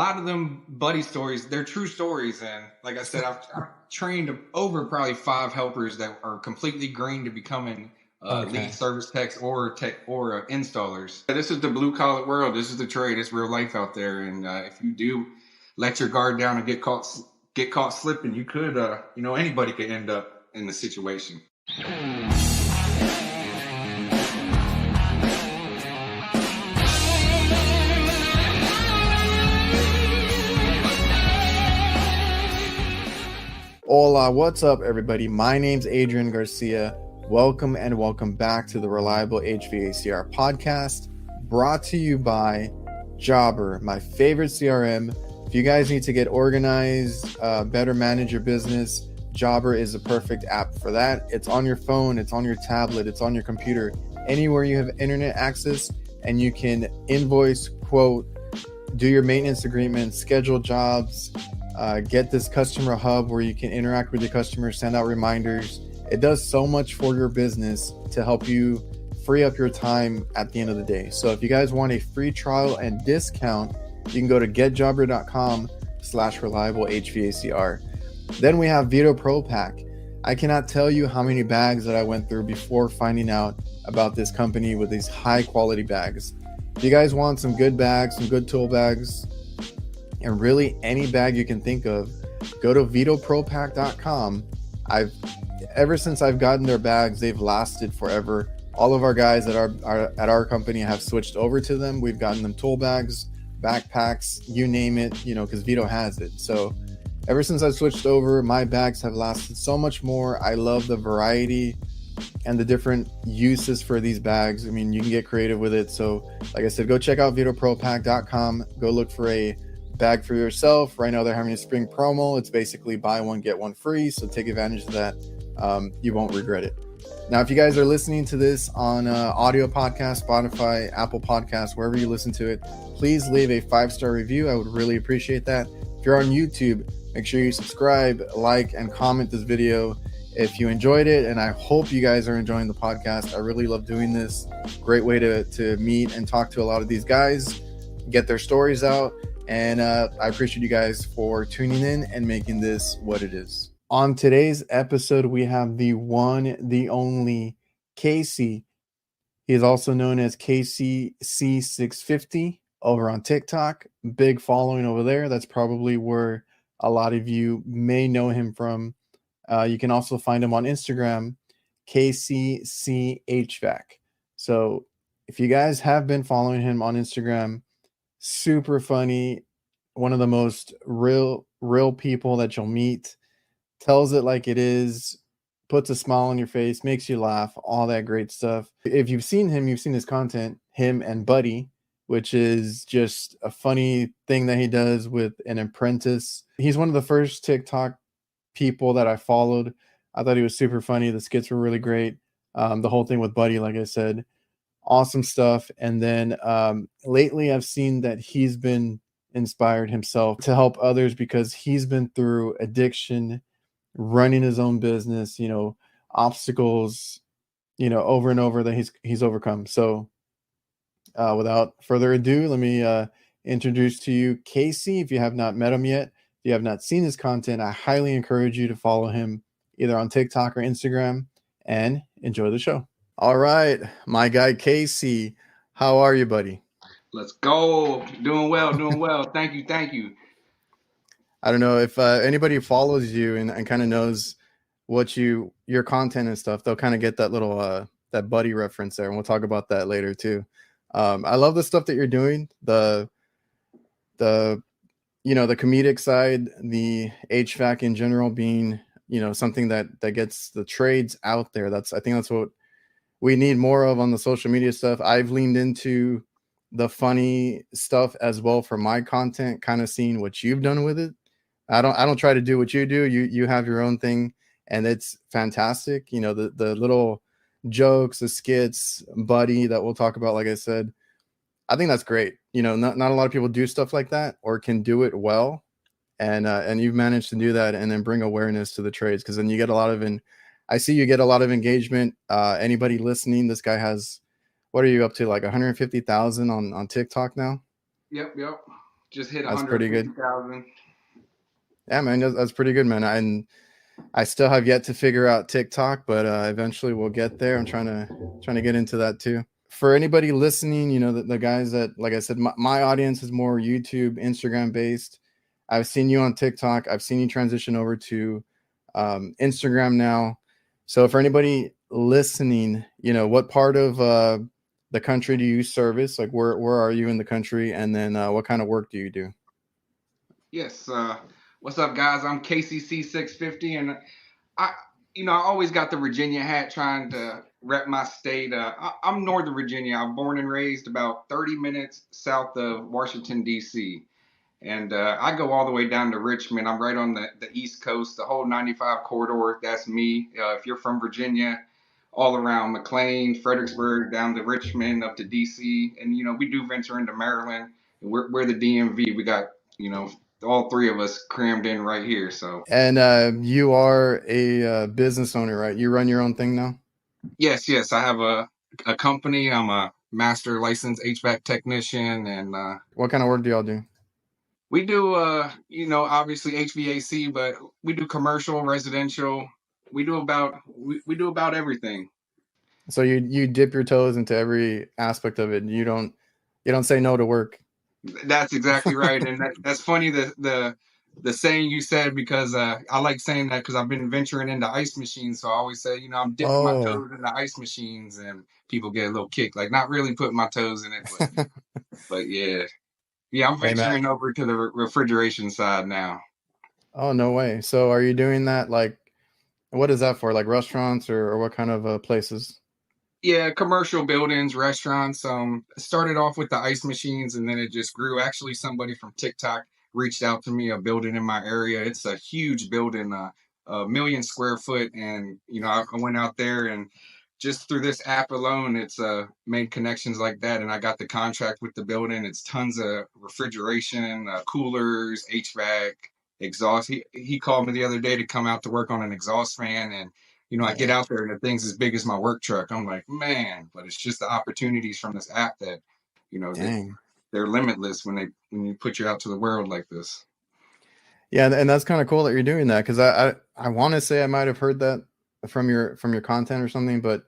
lot of them buddy stories, they're true stories. And like I said, I've trained over probably 5 helpers that are completely green to becoming lead service techs or installers. This is the blue collar world. This is the trade. It's real life out there. And if you do let your guard down and get caught slipping, you could, anybody could end up in the situation. Hola, what's up, everybody? My name's Adrian Garcia. Welcome back to the Reliable HVACR podcast, brought to you by Jobber, my favorite CRM. If you guys need to get organized, better manage your business, Jobber is the perfect app for that. It's on your phone, it's on your tablet, it's on your computer, anywhere you have internet access, and you can invoice, quote, do your maintenance agreements, schedule jobs, get this customer hub where you can interact with your customers, send out reminders. It does so much for your business to help you free up your time at the end of the day. So if you guys want a free trial and discount, you can go to getjobber.com/reliable HVACR. Then we have VETO Pro Pack. I cannot tell you how many bags that I went through before finding out about this company with these high quality bags. If you guys want some good bags, some good tool bags, and really any bag you can think of, go to vetopropack.com. Ever since I've gotten their bags, they've lasted forever. All of our guys at our company have switched over to them. We've gotten them tool bags, backpacks, you name it, because VETO has it. So ever since I switched over, my bags have lasted so much more. I love the variety and the different uses for these bags. I mean, you can get creative with it. So like I said, go check out vetopropack.com. Go look for a bag for yourself. Right now they're having a spring promo. It's basically buy one get one free, so take advantage of that. You won't regret it. Now, if you guys are listening to this on audio podcast, Spotify, Apple Podcasts, wherever you listen to it, please leave a 5-star review. I would really appreciate that. If you're on YouTube, make sure you subscribe, like, and comment this video if you enjoyed it, and I hope you guys are enjoying the podcast. I really love doing this. Great way to meet and talk to a lot of these guys, get their stories out. And I appreciate you guys for tuning in and making this what it is. On today's episode, we have the one, the only Casey. He is also known as CaseyC650 over on TikTok. Big following over there. That's probably where a lot of you may know him from. You can also find him on Instagram, CaseyC650. So if you guys have been following him on Instagram, super funny, one of the most real people that you'll meet, tells it like it is, puts a smile on your face, makes you laugh, all that great stuff. If you've seen him, you've seen his content, him and Buddy, which is just a funny thing that he does with an apprentice. He's one of the first TikTok people that I followed. I thought he was super funny. The skits were really great. The whole thing with Buddy, like I said, awesome stuff. And then lately I've seen that he's been inspired himself to help others because he's been through addiction, running his own business, obstacles, over and over that he's overcome. So without further ado, let me introduce to you Casey. If you have not met him yet, if you have not seen his content, I highly encourage you to follow him either on TikTok or Instagram, and enjoy the show. All right, my guy Casey, how are you, buddy? Let's go. Doing well. Thank you. I don't know if anybody follows you and kind of knows what your content and stuff, they'll kind of get that little that Buddy reference there, and we'll talk about that later too. I love the stuff that you're doing, the comedic side, the HVAC in general being something that gets the trades out there. I think that's what we need more of on the social media stuff. I've leaned into the funny stuff as well for my content, kind of seeing what you've done with it. I don't try to do what you do. You have your own thing, and it's fantastic. The little jokes, the skits, Buddy that we'll talk about. Like I said, I think that's great. Not a lot of people do stuff like that or can do it well, and you've managed to do that and then bring awareness to the trades, because then you get a lot of I see you get a lot of engagement. Anybody listening, this guy has, what are you up to, like 150,000 on TikTok now? Yep. Just hit That's pretty good. 150,000. Yeah, man, that's pretty good, man. I still have yet to figure out TikTok, but eventually we'll get there. I'm trying to get into that too. For anybody listening, the guys that, like I said, my audience is more YouTube, Instagram based. I've seen you on TikTok. I've seen you transition over to Instagram now. So for anybody listening, what part of the country do you service? Like where are you in the country? And then what kind of work do you do? Yes. What's up, guys? I'm CaseyC650, and I, I always got the Virginia hat, trying to rep my state. I'm Northern Virginia. I'm born and raised about 30 minutes south of Washington, D.C. And I go all the way down to Richmond. I'm right on the East Coast, the whole 95 corridor. That's me. If you're from Virginia, all around McLean, Fredericksburg, down to Richmond, up to D.C. And, we do venture into Maryland. We're the DMV. We got, all three of us crammed in right here. So. And you are a business owner, right? You run your own thing now? Yes. I have a company. I'm a master licensed HVAC technician. And what kind of work do y'all do? we do, obviously HVAC, but we do commercial, residential. We do about everything. So you dip your toes into every aspect of it. You don't say no to work. That's exactly right, and that's funny the saying you said, because I like saying that because I've been venturing into ice machines. So I always say, I'm dipping my toes into ice machines, and people get a little kick, like not really putting my toes in it, but yeah. Yeah, I'm venturing over to the refrigeration side now. Oh, no way. So are you doing that, like, what is that for? Like restaurants or what kind of places? Yeah, commercial buildings, restaurants. Started off with the ice machines, and then it just grew. Actually, somebody from TikTok reached out to me, a building in my area. It's a huge building, a million square foot. And, I went out there, and just through this app alone, it's made connections like that. And I got the contract with the building. It's tons of refrigeration, coolers, HVAC, exhaust. He called me the other day to come out to work on an exhaust fan, and I get out there and the thing's as big as my work truck. I'm like, man, but it's just the opportunities from this app that, they're limitless when you put you out to the world like this. Yeah, and that's kind of cool that you're doing that, because I want to say I might have heard that from your content or something, but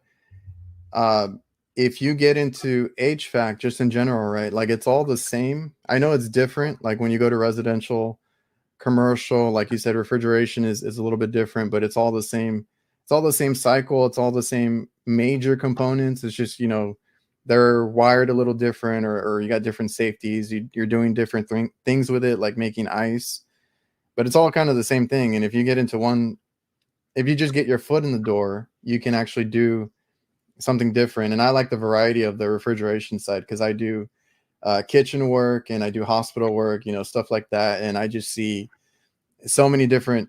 if you get into HVAC just in general, right? Like it's all the same. I know it's different. Like when you go to residential, commercial, like you said, refrigeration is a little bit different, but it's all the same. It's all the same cycle. It's all the same major components. It's just, they're wired a little different, or you got different safeties. You're doing different things with it, like making ice, but it's all kind of the same thing. And if you get into one, if you just get your foot in the door, you can actually do something different. And I like the variety of the refrigeration side, because I do kitchen work and I do hospital work, stuff like that. And I just see so many different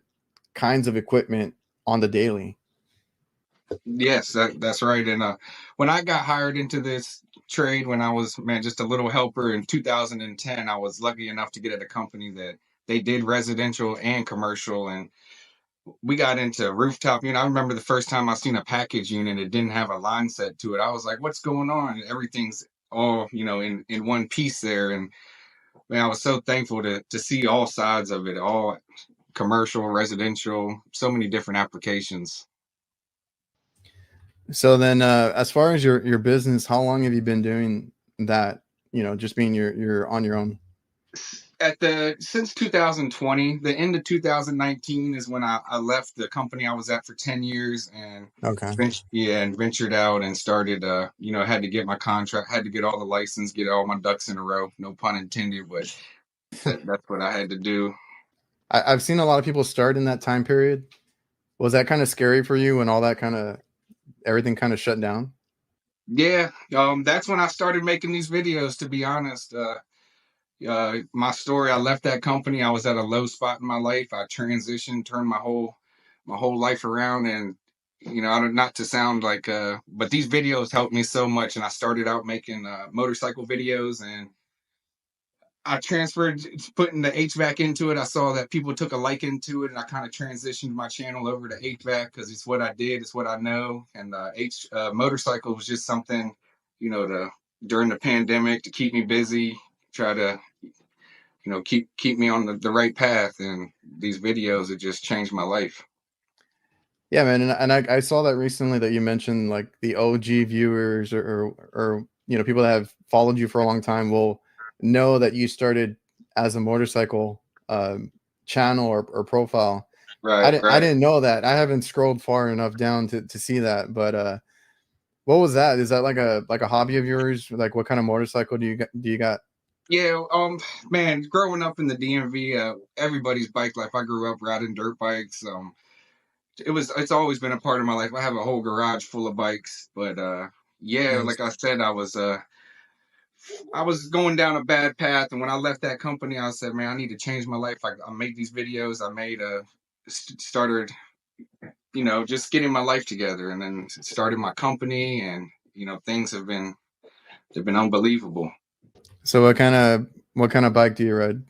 kinds of equipment on the daily. Yes, that's right. And when I got hired into this trade, when I was, just a little helper in 2010, I was lucky enough to get at a company that they did residential and commercial. And we got into rooftop. I remember the first time I seen a package unit, it didn't have a line set to it. I was like, what's going on? And everything's all, in one piece there. And man, I was so thankful to see all sides of it, all commercial, residential, so many different applications. So then, as far as your business, how long have you been doing that? Just being you're on your own. Since 2020, the end of 2019 is when I left the company I was at for 10 years, and and ventured out and started. Had to get my contract, had to get all the license, get all my ducks in a row. No pun intended, but that's what I had to do. I've seen a lot of people start in that time period. Was that kind of scary for you when all that everything kind of shut down? Yeah, that's when I started making these videos, to be honest. My story, I left that company. I was at a low spot in my life. I transitioned, turned my whole life around. And, not to sound like, but these videos helped me so much. And I started out making motorcycle videos, and I transferred, putting the HVAC into it. I saw that people took a liking to it, and I kind of transitioned my channel over to HVAC because it's what I did, it's what I know. And motorcycle was just something, during the pandemic, to keep me busy, try to, keep me on the right path. And these videos have just changed my life. Yeah, man. And I saw that recently that you mentioned like the OG viewers or people that have followed you for a long time will know that you started as a motorcycle channel or profile. I Right, didn't I right. didn't know that. I haven't scrolled far enough down to see that. But what was that? Is that like a hobby of yours? Like what kind of motorcycle do you got? Yeah, man, growing up in the DMV, everybody's bike life. I grew up riding dirt bikes. It's always been a part of my life. I have a whole garage full of bikes, but yeah, Nice. like I said, I was going down a bad path, and when I left that company, I said, man, I need to change my life. I made these videos. I made started, just getting my life together, and then started my company, and things they've been unbelievable. So what kind of bike do you ride?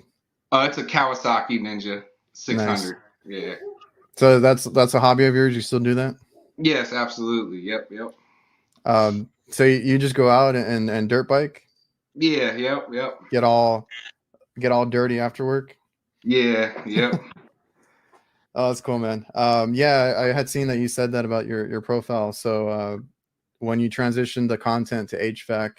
It's a Kawasaki Ninja Nice. 600. Yeah. So that's a hobby of yours. You still do that? Yes, absolutely. Yep, yep. So you just go out and dirt bike, Yeah, yep, yep. get all dirty after work. Yeah, yep. Oh, that's cool, man. Yeah, I had seen that you said that about your profile. So when you transitioned the content to HVAC,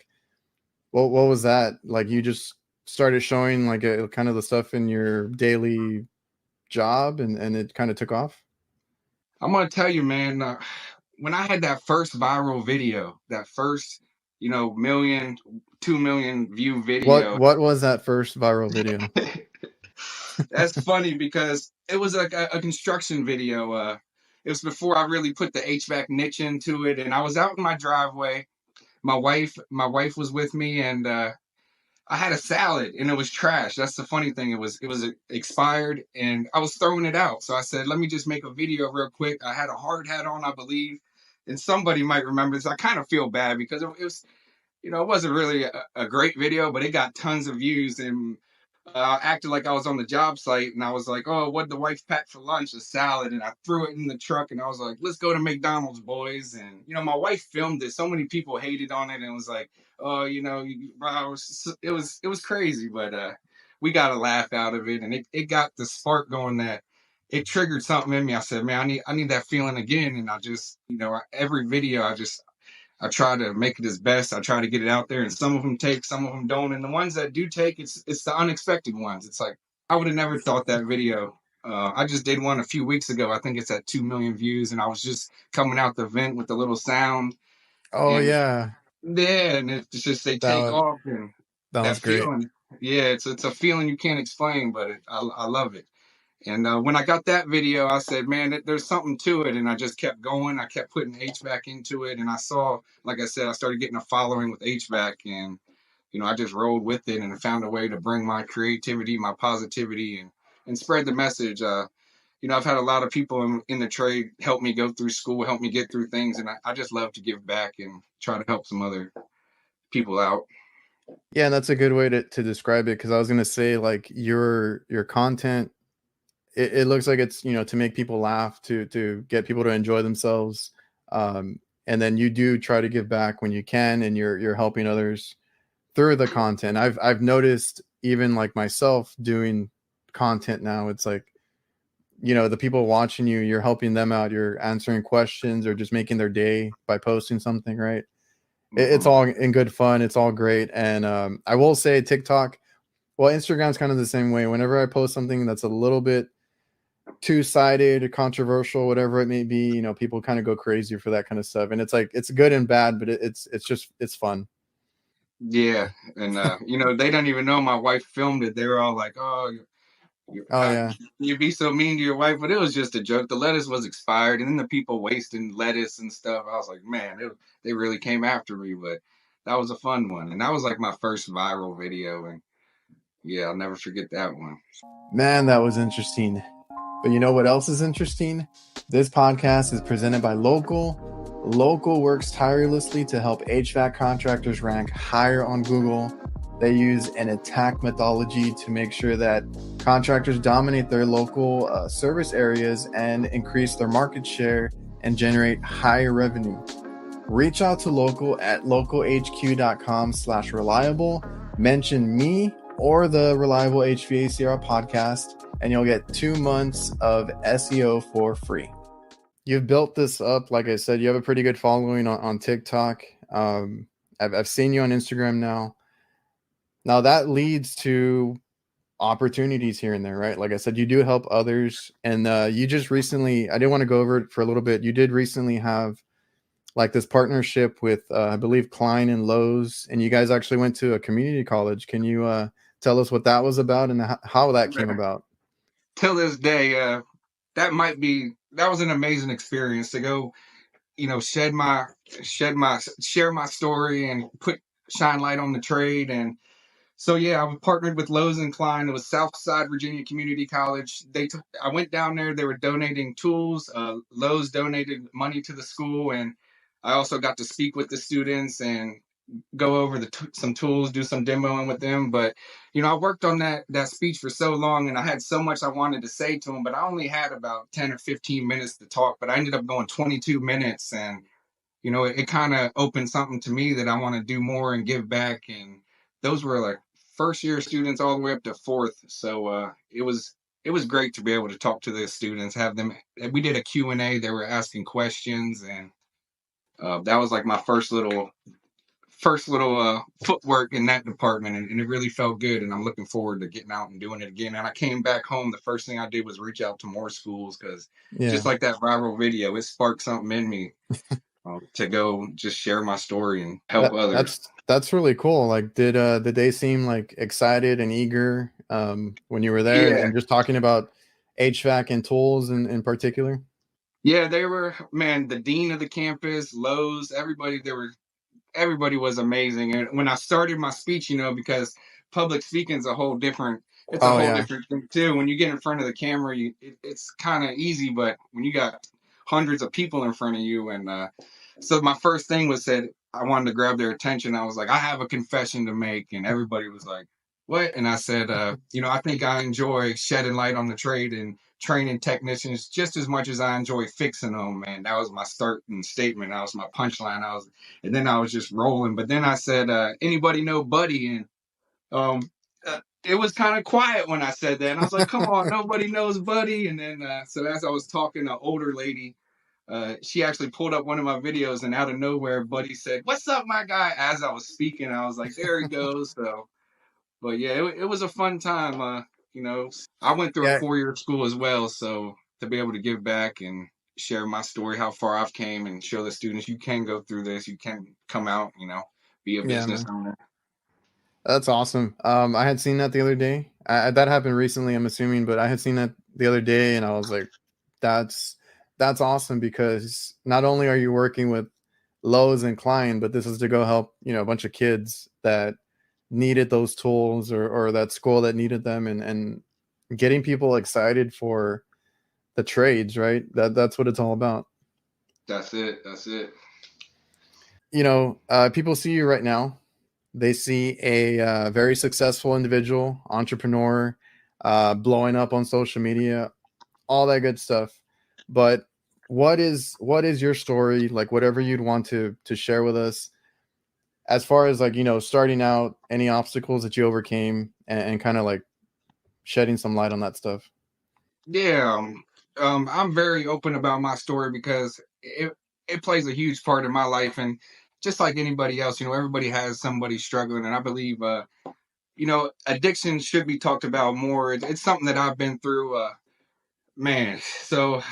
what was that like? You just started showing like kind of the stuff in your daily job, and it kind of took off. I'm gonna tell you, man. When I had that first viral video, that first, million, 2 million view video. What was that first viral video? That's funny because it was like a construction video. It was before I really put the HVAC niche into it, and I was out in my driveway. My wife was with me, and I had a salad, and it was trash. That's the funny thing. It was expired, and I was throwing it out. So I said, let me just make a video real quick. I had a hard hat on, I believe, and somebody might remember this. I kind of feel bad because it was, it wasn't really a great video, but it got tons of views. And acted like I was on the job site, and I was like, "Oh, what the wife packed for lunch? A salad." And I threw it in the truck, and I was like, "Let's go to McDonald's, boys." And my wife filmed it. So many people hated on it, and it was like, "Oh, it was crazy." But we got a laugh out of it, and it got the spark going that it triggered something in me. I said, "Man, I need that feeling again." And I just, every video, I try to make it as best. I try to get it out there, and some of them take, some of them don't. And the ones that do take, it's the unexpected ones. It's like I would have never thought that video. I just did one a few weeks ago. I think it's at 2 million views, and I was just coming out the vent with the little sound, Oh and yeah, yeah, and it's just they that take was off, and that that was great. feeling. Yeah, it's a feeling you can't explain, but I love it. And when I got that video, I said, man, there's something to it. And I just kept going. I kept putting HVAC into it. And I saw, like I said, I started getting a following with HVAC. And, I just rolled with it and found a way to bring my creativity, my positivity, and spread the message. I've had a lot of people in the trade help me go through school, help me get through things. And I just love to give back and try to help some other people out. Yeah, and that's a good way to describe it because I was gonna say like your content. It looks like it's to make people laugh, to get people to enjoy themselves, and then you do try to give back when you can, and you're helping others through the content. I've noticed even like myself doing content now. It's like the people watching you're helping them out. You're answering questions or just making their day by posting something, right? It's all in good fun. It's all great. And I will say TikTok, well, Instagram's kind of the same way. Whenever I post something that's a little bit two-sided or controversial, whatever it may be, people kind of go crazy for that kind of stuff. And it's like, it's good and bad, but it's fun. Yeah. And, they don't even know my wife filmed it. They were all like, oh, Oh yeah. you'd be so mean to your wife, but it was just a joke. The lettuce was expired, and then the people wasting lettuce and stuff. I was like, man, they really came after me, but that was a fun one, and that was like my first viral video, and yeah, I'll never forget that one. Man, that was interesting. But you know what else is interesting? This podcast is presented by LOKAL. LOKAL works tirelessly to help HVAC contractors rank higher on Google. They use an attack methodology to make sure that contractors dominate their local service areas and increase their market share and generate higher revenue. Reach out to LOKAL at localhq.com/reliable. Mention me or the Reliable HVACR podcast, and you'll get 2 months of SEO for free. You've built this up. Like I said, you have a pretty good following on TikTok. I've seen you on Instagram now. Now that leads to opportunities here and there, right? Like I said, you do help others. And you just recently, I did want to go over it for a little bit. You did recently have like this partnership with, I believe, Klein and Lowe's, and you guys actually went to a community college. Can you tell us what that was about and how that came about? Till this day, that was an amazing experience to go, share my story and shine light on the trade. And so, yeah, I was partnered with Lowe's and Klein. It was Southside Virginia Community College. I went down there. They were donating tools. Lowe's donated money to the school, and I also got to speak with the students and go over some tools, do some demoing with them. But I worked on that speech for so long, and I had so much I wanted to say to them, but I only had about 10 or 15 minutes to talk. But I ended up going 22 minutes, and it kind of opened something to me that I want to do more and give back. And those were like first year students all the way up to fourth. So it was great to be able to talk to the students, have them. We did a Q&A. They were asking questions, and that was like my first little footwork in that department, and it really felt good. And I'm looking forward to getting out and doing it again. And I came back home. The first thing I did was reach out to more schools, because just like that viral video, it sparked something in me to go just share my story and help others. That's really cool. Like, did they seem like excited and eager when you were there, and just talking about HVAC and tools in particular? Yeah, they were, man, the dean of the campus, Lowe's, everybody was amazing. And when I started my speech, because public speaking is a whole different thing too. When you get in front of the camera, it's kind of easy, but when you got hundreds of people in front of you, and so my first thing was said, I wanted to grab their attention. I was like, I have a confession to make, and everybody was like, what? And I said, I think I enjoy shedding light on the trade and training technicians just as much as I enjoy fixing them. And that was my starting statement. That was my punchline. And then I was just rolling. But then I said, anybody know Buddy? And it was kind of quiet when I said that. And I was like, come on, nobody knows Buddy. And then, so as I was talking, an older lady, she actually pulled up one of my videos, and out of nowhere, Buddy said, "What's up, my guy?" As I was speaking, I was like, there he goes. So, but yeah, it was a fun time. I went through a 4-year school as well. So to be able to give back and share my story, how far I've came, and show the students you can go through this, you can come out, be a business owner. That's awesome. I had seen that the other day. That happened recently, I'm assuming, but I had seen that the other day, and I was like, that's awesome, because not only are you working with Lowe's and Klein, but this is to go help, a bunch of kids that needed those tools, or that school that needed them, and getting people excited for the trades, right? That's what it's all about. That's it. People see you right now. They see a very successful individual, entrepreneur, blowing up on social media, all that good stuff. But what is your story? Like, whatever you'd want to share with us, as far as like, starting out, any obstacles that you overcame, and kind of like shedding some light on that stuff. Yeah. I'm very open about my story, because it plays a huge part in my life. And just like anybody else, everybody has somebody struggling. And I believe, addiction should be talked about more. It's something that I've been through, man. So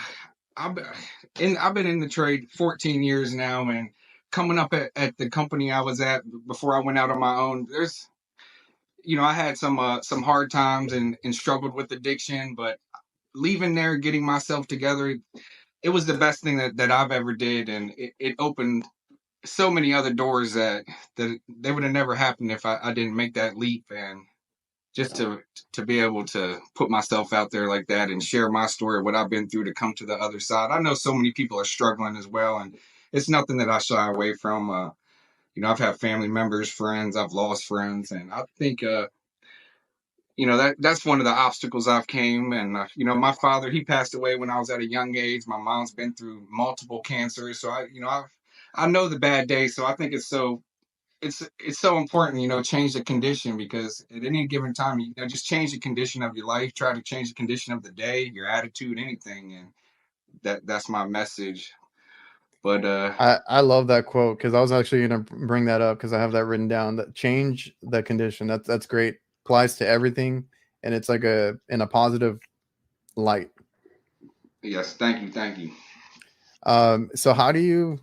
I've been in the trade 14 years now, and coming up at the company I was at before I went out on my own, there's, I had some hard times and struggled with addiction, but leaving there, getting myself together, it was the best thing that I've ever did. And it opened so many other doors that they would have never happened if I didn't make that leap. And just to be able to put myself out there like that and share my story, what I've been through to come to the other side. I know so many people are struggling as well, and it's nothing that I shy away from. I've had family members, friends, I've lost friends, and I think that's one of the obstacles I've came. And my father, he passed away when I was at a young age. My mom's been through multiple cancers, so I know the bad days. So I think it's so it's so important, change the condition, because at any given time, just change the condition of your life, try to change the condition of the day, your attitude, anything. And that's my message. But I love that quote because I was actually going to bring that up because I have that written down. That change the condition. That's great. Applies to everything, and it's like in a positive light. yes, thank you. So how do you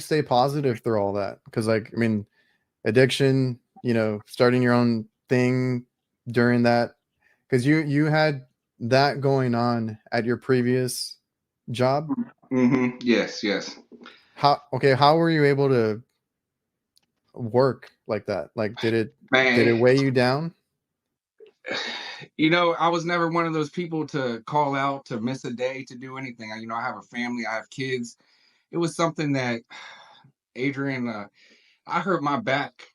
stay positive through all that? Because like I mean, addiction. Starting your own thing during that because you had that going on at your previous job. Mm-hmm. Yes, yes. How were you able to work like that? Like did it Man, weigh you down? I was never one of those people to call out, to miss a day, to do anything. I have a family, I have kids. It was something that, Adrian, I hurt my back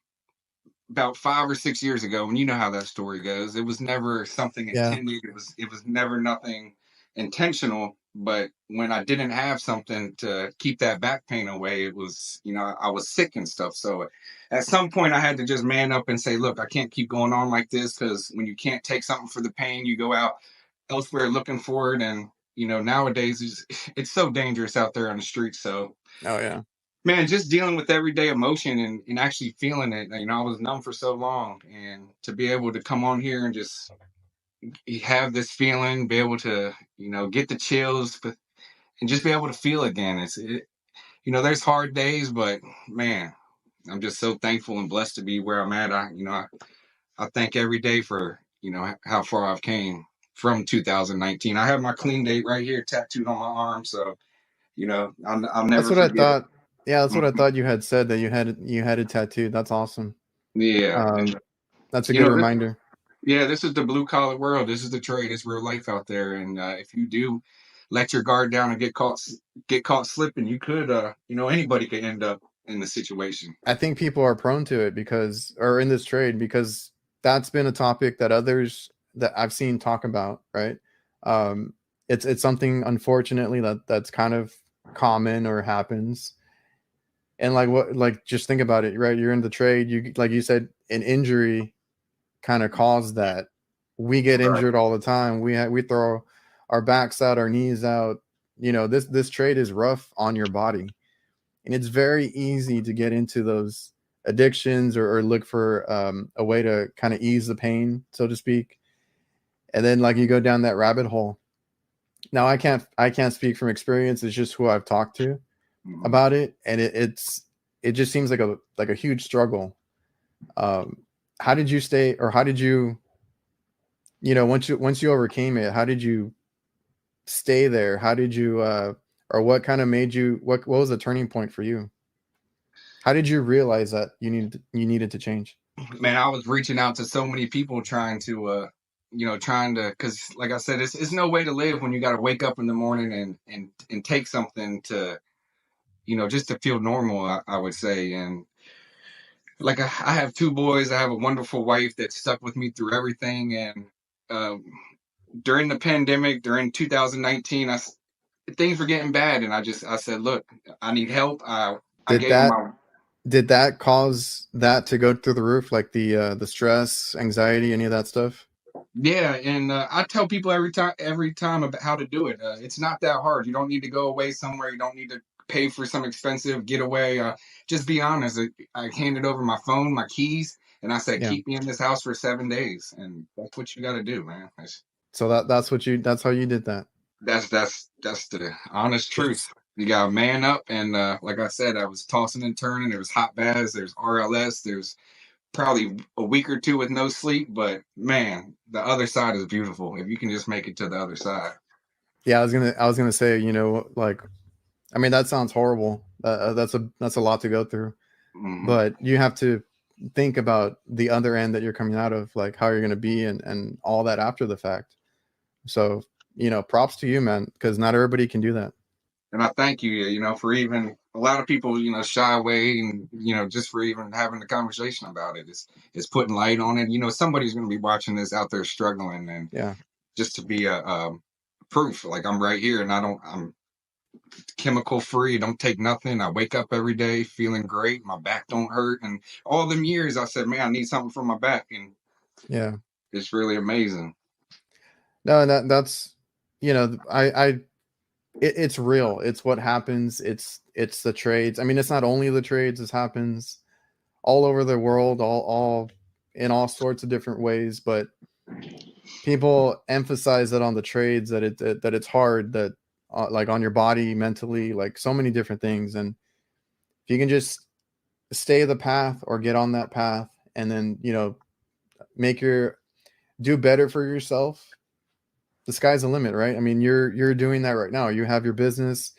about 5 or 6 years ago, and you know how that story goes. It was never something Yeah. intended. It was never nothing intentional. But when I didn't have something to keep that back pain away, it was, I was sick and stuff. So at some point I had to just man up and say, look, I can't keep going on like this, because when you can't take something for the pain, you go out elsewhere looking for it. And nowadays it's so dangerous out there on the streets. So Oh yeah. man, just dealing with everyday emotion, and actually feeling it. I was numb for so long, and to be able to come on here and just have this feeling, be able to, get the chills, but and just be able to feel again. There's hard days, but man, I'm just so thankful and blessed to be where I'm at. I thank every day for, how far I've came from 2019. I have my clean date right here tattooed on my arm. So, I'll That's never what I forget it. thought. Yeah, that's what I Mhm. thought you had said that you had it tattooed. That's awesome. Yeah. That's a You good know, reminder. Yeah, this is the blue collar world. This is the trade. It's real life out there. And if you do let your guard down and get caught slipping, you could, anybody could end up in the situation. I think people are prone to it or in this trade because that's been a topic that others that I've seen talk about, right? Um, it's something unfortunately that's kind of common or happens. And like just think about it, right? You're in the trade, you like you said, an injury kind of caused that. We get Right. injured all the time. We throw our backs out, our knees out. This trade is rough on your body, and it's very easy to get into those addictions or look for a way to kind of ease the pain, so to speak. And then like you go down that rabbit hole. Now I can't speak from experience. It's just who I've talked to Mhm. about it, and it just seems like a huge struggle. Um, how did you stay, or how did you once you overcame it, how did you stay there? How did you or what kind of made you what was the turning point for you? How did you realize that you needed to change? Man, I was reaching out to so many people because like I said, it's no way to live when you got to wake up in the morning and take something to, just to feel normal, I would say. And like I have two boys. I have a wonderful wife that stuck with me through everything. And uh, during the pandemic, during 2019, things were getting bad, and I said, look, I need help. I Did gave them that my did that cause that to go through the roof, like the stress, anxiety, any of that stuff? Yeah, and I tell people every time about how to do it. It's not that hard. You don't need to go away somewhere. You don't need to pay for some expensive getaway. Just be honest. I handed over my phone, my keys, and I said, Yeah. keep me in this house for 7 days, and that's what you got to do, man. So that's how you did that. That's the honest truth. You got to man up, and like I said, I was tossing and turning. There was hot baths. There's RLS. There's probably a week or two with no sleep, but man, the other side is beautiful if you can just make it to the other side. Yeah, I was gonna say, like, I mean, that sounds horrible. That's a lot to go through, Hmm. but you have to think about the other end that you're coming out of, like how you're gonna be and all that after the fact. So, props to you, man, because not everybody can do that. And I thank you, for even a lot of people, shy away, and just for even having the conversation about it. It's putting light on it. Somebody's going to be watching this out there struggling, and Yeah. just to be a proof, like I'm right here, and I'm chemical free. Don't take nothing. I wake up every day feeling great. My back don't hurt. And all them years I said, man, I need something for my back. And Yeah. it's really amazing. No, that's, it's real. It's what happens. It's the trades. I mean, it's not only the trades. This happens all over the world, all in all sorts of different ways. But people emphasize that on the trades, that it's hard, that like on your body, mentally, like so many different things. And if you can just stay the path or get on that path, and then do better for yourself, the sky's the limit, right? I mean, you're doing that right now. You have your business,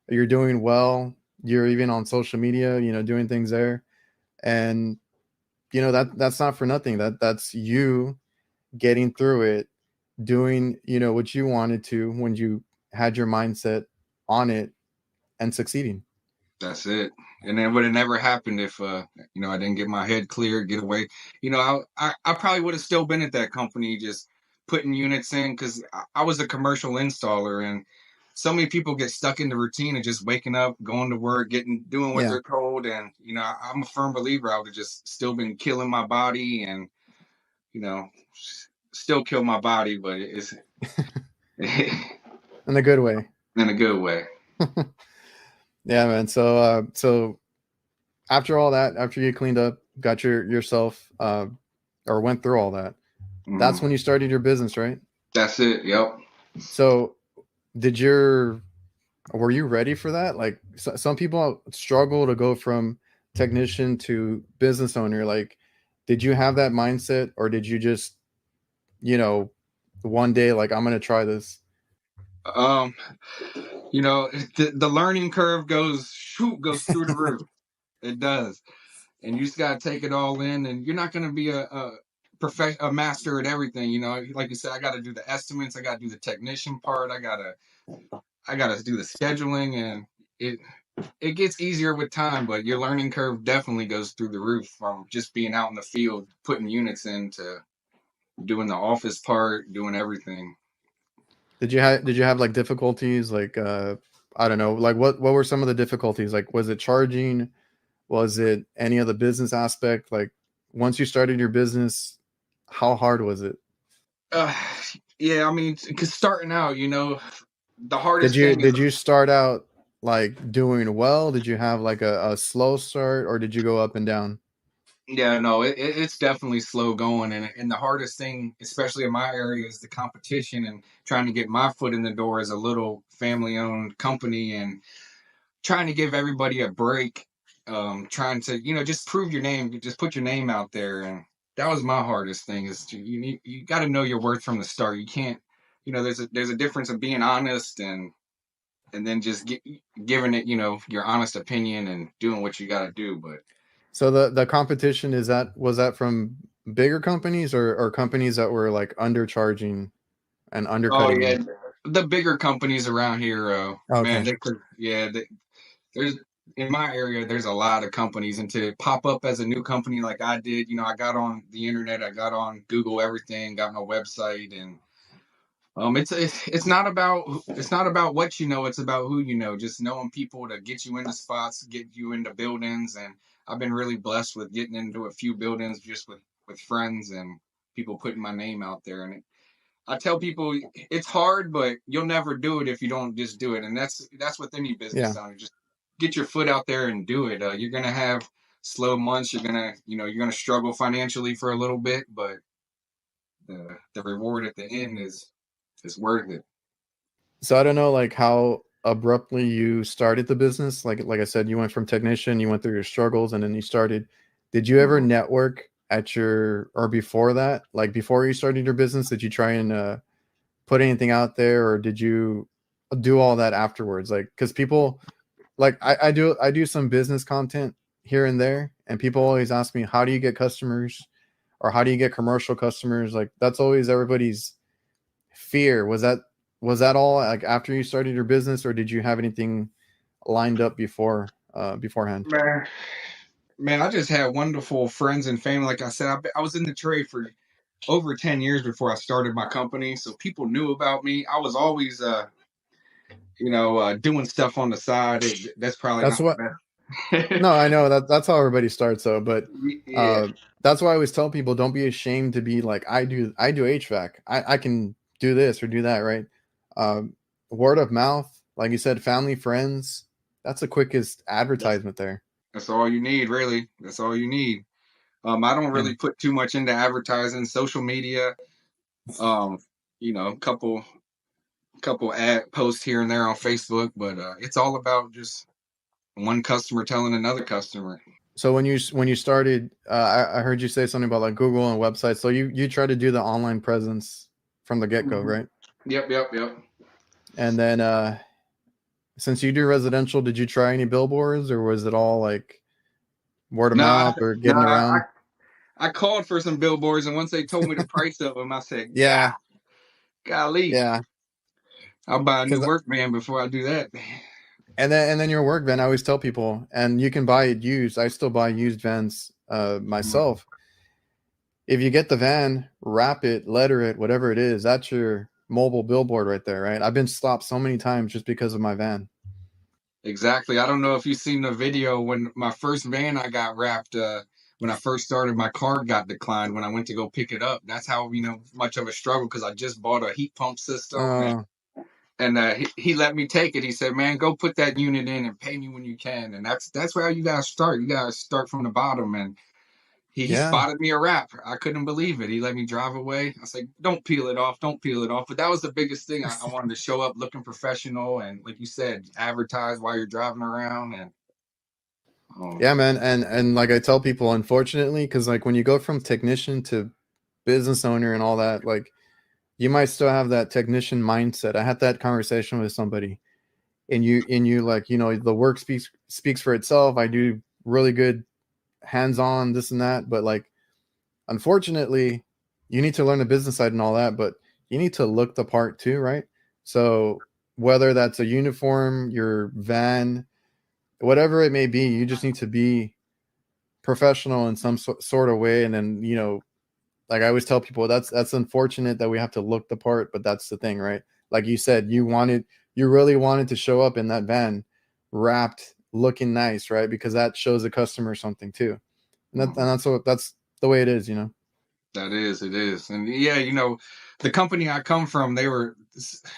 you're doing well, you're even on social media, doing things there. And that's not for nothing. That's you getting through it, doing what you wanted to when you had your mindset on it, and succeeding. That's it. And it would have never happened if I didn't get my head clear, get away. I probably would have still been at that company, just putting units in, because I was a commercial installer, and so many people get stuck in the routine of just waking up, going to work, doing what Yeah. they're told. And I'm a firm believer I would have just still been killing my body, and you know still kill my body, but it's In a good way. in a good way. Yeah, man. So after all that, after you cleaned up, got yourself or went through all that, that's when you started your business, right? That's it. Yep. So were you ready for that? Like, some people struggle to go from technician to business owner. Like, did you have that mindset, or did you just, one day, like, I'm going to try this? The learning curve goes through the roof. It does. And you just got to take it all in, and you're not going to be a master at everything. Like you said, I got to do the estimates. I got to do the technician part. I got to do the scheduling, and it gets easier with time, but your learning curve definitely goes through the roof, from just being out in the field, putting units in, to doing the office part, doing everything. Did you have like difficulties? Like, I don't know, like what were some of the difficulties? Like, was it charging? Was it any of the business aspect? Like, once you started your business, how hard was it? Yeah, I mean, because starting out, the hardest thing is, Did you start out like doing well? Did you have like a slow start, or did you go up and down? yeah, no, it's definitely slow going, and the hardest thing, especially in my area, is the competition, and trying to get my foot in the door as a little family-owned company, and trying to give everybody a break, trying to just prove your name, just put your name out there. And that was my hardest thing, is you got to know your worth from the start. You can't, there's a difference of being honest, and then just giving it your honest opinion and doing what you got to do. But So the competition, was that from bigger companies, or companies that were like undercharging and oh undercutting yeah, you? the bigger companies around here, man, Okay. there's in my area, there's a lot of companies, and to pop up as a new company like I did, I got on the internet, I got on Google everything, got my website, and it's not about what you know, it's about who you know. Just knowing people to get you into spots, get you into buildings, and I've been really blessed with getting into a few buildings just with friends and people putting my name out there. And I tell people it's hard, but you'll never do it if you don't just do it. And that's with any business Yeah. owner. Just get your foot out there and do it. You're gonna have slow months. You're gonna struggle financially for a little bit, but the reward at the end is worth it. So I don't know, like, how abruptly you started the business. Like I said, you went from technician, you went through your struggles, and then you started. Did you ever network or before that, like before you started your business? Did you try and put anything out there, or did you do all that afterwards? Like, because people, like, I do some business content here and there, and people always ask me, how do you get customers, or how do you get commercial customers? Like, that's always everybody's fear. Was that all like after you started your business, or did you have anything lined up beforehand? Man, I just had wonderful friends and family. Like I said, I was in the trade for over 10 years before I started my company, so people knew about me. I was always doing stuff on the side. That's probably That's not what. the best. No, I know that's how everybody starts though, but Yeah, that's why I always tell people don't be ashamed to be like I do HVAC. I can do this or do that, right? Um, Word of mouth, like you said, family, friends. That's the quickest that's advertisement there. that's all you need, really. That's all you need. I don't Yeah. really put too much into advertising, social media. Um, couple ad posts here and there on Facebook, but it's all about just one customer telling another customer. So when you started, I heard you say something about like Google and websites. So you try to do the online presence from the get go, Mhm. right? Yep, yep, yep. And then since you do residential, did you try any billboards or was it all like word of No, mouth or no, getting around? I called for some billboards, and once they told me the price of them, I said, Yeah, golly, yeah. I'll buy a new Because work van before I do that." and then your work van, I always tell people, and you can buy it used. I still buy used vans Mhm. myself. If you get the van, wrap it, letter it, whatever it is, that's your mobile billboard right there, right? I've been stopped so many times just because of my van. Exactly. I don't know if you've seen the video when my first van I got wrapped. When I first started, my card got declined when I went to go pick it up. That's how much of a struggle because I just bought a heat pump system Uh, and he let me take it. He said, "Man, go put that unit in and pay me when you can." And that's how you gotta start. You gotta start from the bottom. And he yeah. spotted me a wrap. I couldn't believe it. He let me drive away. I was like, "Don't peel it off. Don't peel it off." But that was the biggest thing. I wanted to show up looking professional and, like you said, advertise while you're driving around. And um, Yeah, man. And like I tell people, unfortunately, because like when you go from technician to business owner and all that, like you might still have that technician mindset. I had that conversation with somebody, and you like, the work speaks for itself. I do really good hands-on this and that, but like unfortunately, you need to learn the business side and all that, but you need to look the part too, right? So whether that's a uniform, your van, whatever it may be, you just need to be professional in some sort of way. And then, like I always tell people, that's unfortunate that we have to look the part, but that's the thing, right? Like you said, you really wanted to show up in that van wrapped, looking nice, right? Because that shows the customer something too. And that's the way it is. that is, it is. And yeah, the company I come from, they were,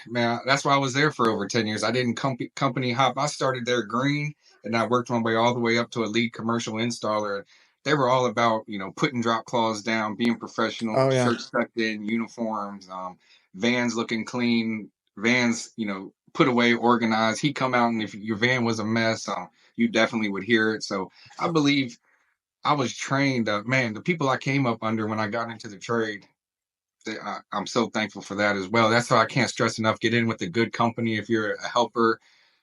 man, that's why I was there for over 10 years. I didn't company hop. I started there green and I worked my way all the way up to a lead commercial installer. They were all about, putting drop claws down, being professional, Oh yeah. shirts tucked in, uniforms, vans looking clean, vans, put away, organized. He'd come out and if your van was a mess, you definitely would hear it. So I believe I was trained. Man, the people I came up under when I got into the trade, I'm so thankful for that as well. That's why I can't stress enough. Get in with a good company if you're a helper.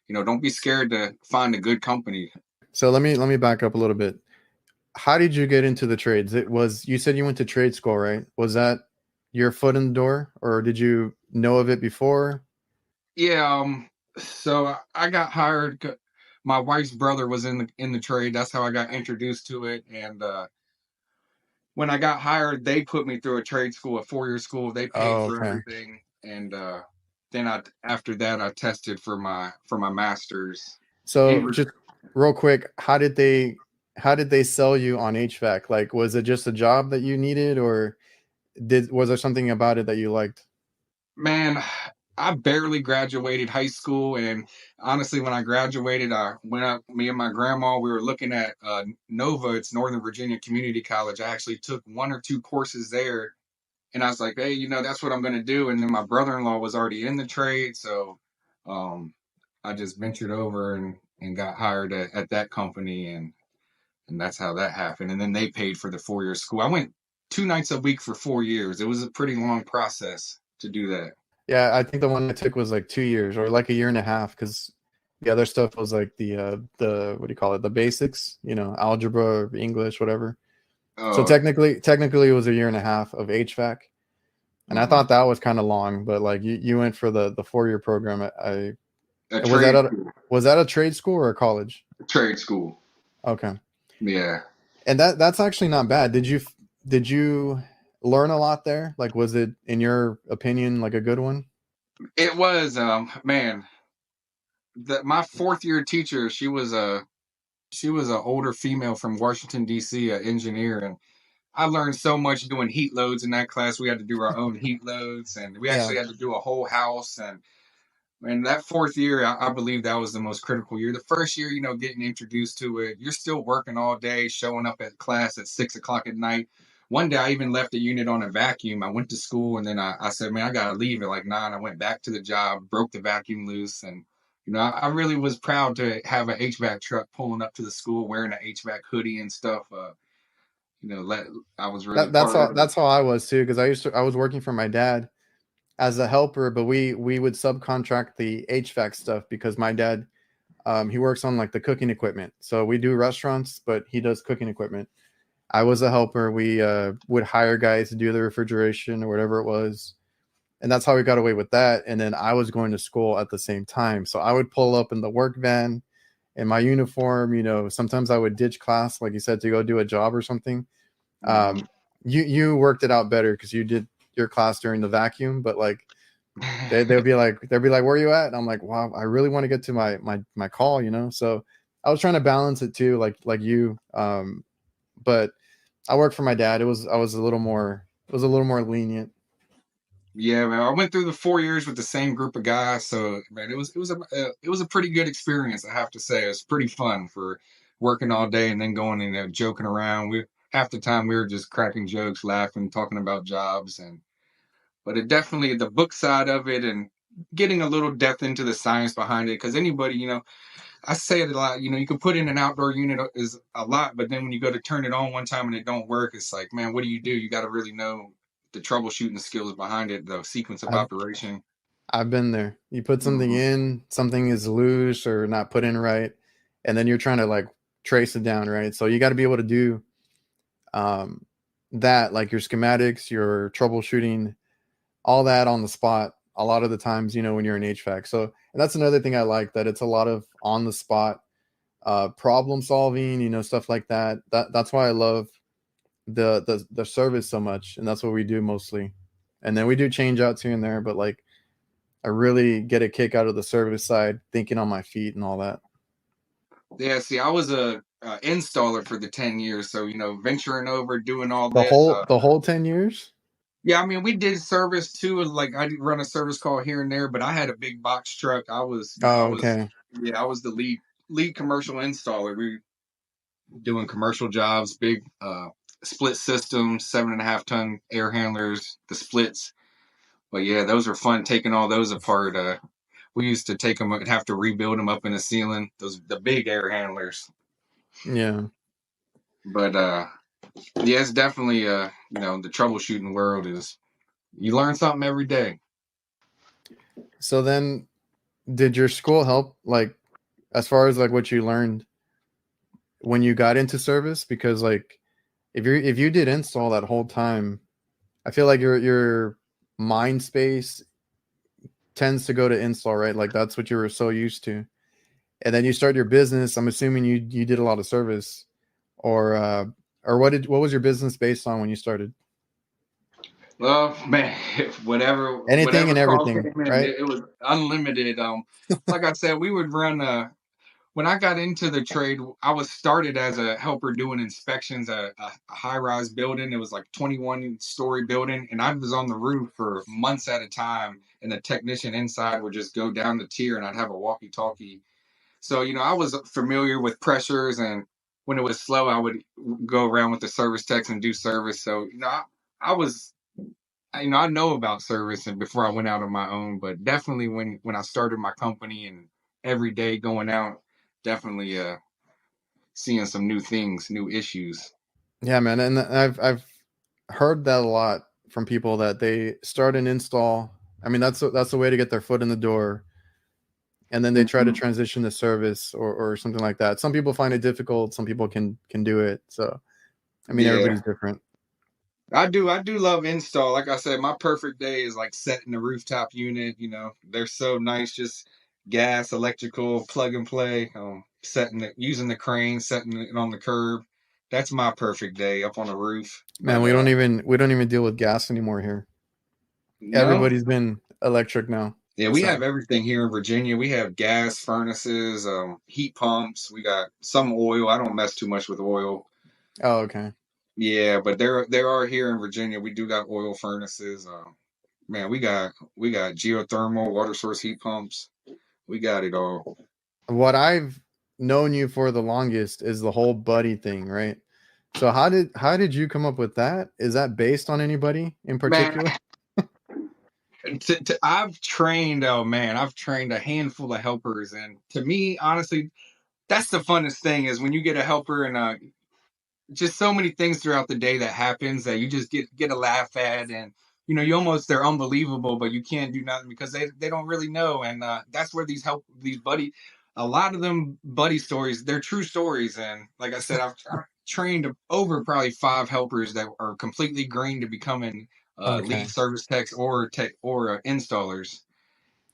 Don't be scared to find a good company. So let me back up a little bit. How did you get into the trades? You said you went to trade school, right? Was that your foot in the door, or did you know of it before? Yeah. So I got hired. My wife's brother was in the trade. That's how I got introduced to it. And when I got hired, they put me through a trade school, a 4-year school. They paid Oh, for okay. everything. And then after that, I tested for my master's. So In just real quick, how did they sell you on HVAC? Like, was it just a job that you needed, or was there something about it that you liked? Man, I barely graduated high school, and honestly, when I graduated, I went up. Me and my grandma, we were looking at Nova. It's Northern Virginia Community College. I actually took 1 or 2 courses there, and I was like, hey, that's what I'm going to do. And then my brother-in-law was already in the trade, so um, I just ventured over and got hired at that company, and that's how that happened. And then they paid for the 4-year school. I went 2 nights a week for 4 years. It was a pretty long process to do that. Yeah, I think the one I took was like 2 years or like a year and a half because the other stuff was like the what do you call it? The basics, algebra, English, whatever. So Oh, technically it was a year and a half of HVAC. And I mhm. thought that was kind of long, but like you went for the 4-year program. I A was that trade a school. was that a trade school or a college? Trade school. Okay. Yeah. And that's actually not bad. Did you learn a lot there? Like was it in your opinion like a good one? It was man. my fourth year teacher, she was a older female from Washington D.C., an engineer, and I learned so much doing heat loads in that class. We had to do our own heat loads, and we Yeah. actually had to do a whole house. And that fourth year, I believe that was the most critical year. The first year, getting introduced to it, you're still working all day, showing up at class at 6 o'clock at night. One day, I even left the unit on a vacuum. I went to school, and then I said, "Man, I gotta leave at like 9." I went back to the job, broke the vacuum loose, and I really was proud to have an HVAC truck pulling up to the school wearing an HVAC hoodie and stuff. Let I was really That's part how of it. that's how I was too, because I was working for my dad as a helper, but we would subcontract the HVAC stuff because my dad, he works on like the cooking equipment. So we do restaurants, but he does cooking equipment. I was a helper. We would hire guys to do the refrigeration or whatever it was. And that's how we got away with that. And then I was going to school at the same time. So I would pull up in the work van in my uniform. Sometimes I would ditch class, like you said, to go do a job or something. Mhm. You worked it out better because you did your class during the vacuum, but like they'll be like, where are you at? And I'm like, wow, I really want to get to my call, So I was trying to balance it too, like you. But I worked for my dad. I was a little more lenient. Yeah, man. I went through the 4 years with the same group of guys, so man, it was a pretty good experience. I have to say, it was pretty fun for working all day and then going and joking around. We Half the time we were just cracking jokes, laughing, talking about jobs, but it definitely the book side of it and getting a little depth into the science behind it. Because anybody, I say it a lot. You can put in an outdoor unit is a lot, but then when you go to turn it on one time and it don't work, it's like, man, what do? You got to really know the troubleshooting skills behind it, the sequence of I've operation. I've been there. You put something Mhm. in, something is loose or not put in right, and then you're trying to like trace it down, right? So you got to be able to do um, that, like your schematics, your troubleshooting, all that on the spot. A lot of the times, when you're in HVAC. So, and that's another thing I like, that it's a lot of on the spot problem solving, stuff like that. That's why I love the service so much, and that's what we do mostly. And then we do change outs here and there, but like I really get a kick out of the service side, thinking on my feet and all that. Yeah, see, I was a installer for the 10 years, so venturing over, doing all The this. whole 10 years. Yeah, I mean, we did service too. Like I did run a service call here and there, but I had a big box truck. I Oh, was, okay. yeah, I was the lead commercial installer. We were doing commercial jobs, big split systems, 7.5 ton air handlers, the splits. But yeah, those are fun taking all those apart. We used to take them and have to rebuild them up in the ceiling. Those the big air handlers. Yeah. But yeah, it's definitely the troubleshooting world is you learn something every day. So then, did your school help, like, as far as like what you learned when you got into service? Because like, if you did install that whole time, I feel like your mind space tends to go to install, right? Like that's what you were so used to. And then you start your business. I'm assuming you did a lot of service, or what was your business based on when you started? Well, man, whatever Anything whatever and call everything, came in, right? it was unlimited. Like I said, we would run. When I got into the trade, I was started as a helper doing inspections at a high-rise building. It was like 21-story building, and I was on the roof for months at a time. And the technician inside would just go down the tier, and I'd have a walkie-talkie. So I was familiar with pressures, and when it was slow, I would go around with the service techs and do service. So I was I know about service and before I went out on my own, but definitely when I started my company and every day going out, definitely seeing some new things, new issues. Yeah, man. And I've heard that a lot from people, that they start an install. I mean, that's a way to get their foot in the door, and then they try to Mhm. transition to service or something like that. Some people find it difficult. Some people can do it. So I mean, Yeah, everybody's different. I do love install. Like I said, my perfect day is like setting the rooftop unit. They're so nice, just gas, electrical, plug and play. Setting it, using the crane, setting it on the curb. That's my perfect day up on the roof. Man, But we don't even deal with gas anymore here. no, Everybody's been electric now. Yeah, we So, have everything here in Virginia. We have gas furnaces, heat pumps. We got some oil. I don't mess too much with oil. oh, okay. Yeah, but there are here in Virginia. We do got oil furnaces. Man, we got geothermal water source heat pumps. We got it all. What I've known you for the longest is the whole buddy thing, right? So how did you come up with that? Is that based on anybody in Man, particular? I've trained. Oh man, I've trained a handful of helpers, and to me, honestly, that's the funnest thing is when you get a helper and just so many things throughout the day that happens that you just get a laugh at, and you almost they're unbelievable, but you can't do nothing because they don't really know, and that's where these buddy, a lot of them buddy stories, they're true stories, and like I said, I've trained over probably five helpers that are completely green to becoming lead Okay. service techs or tech or installers,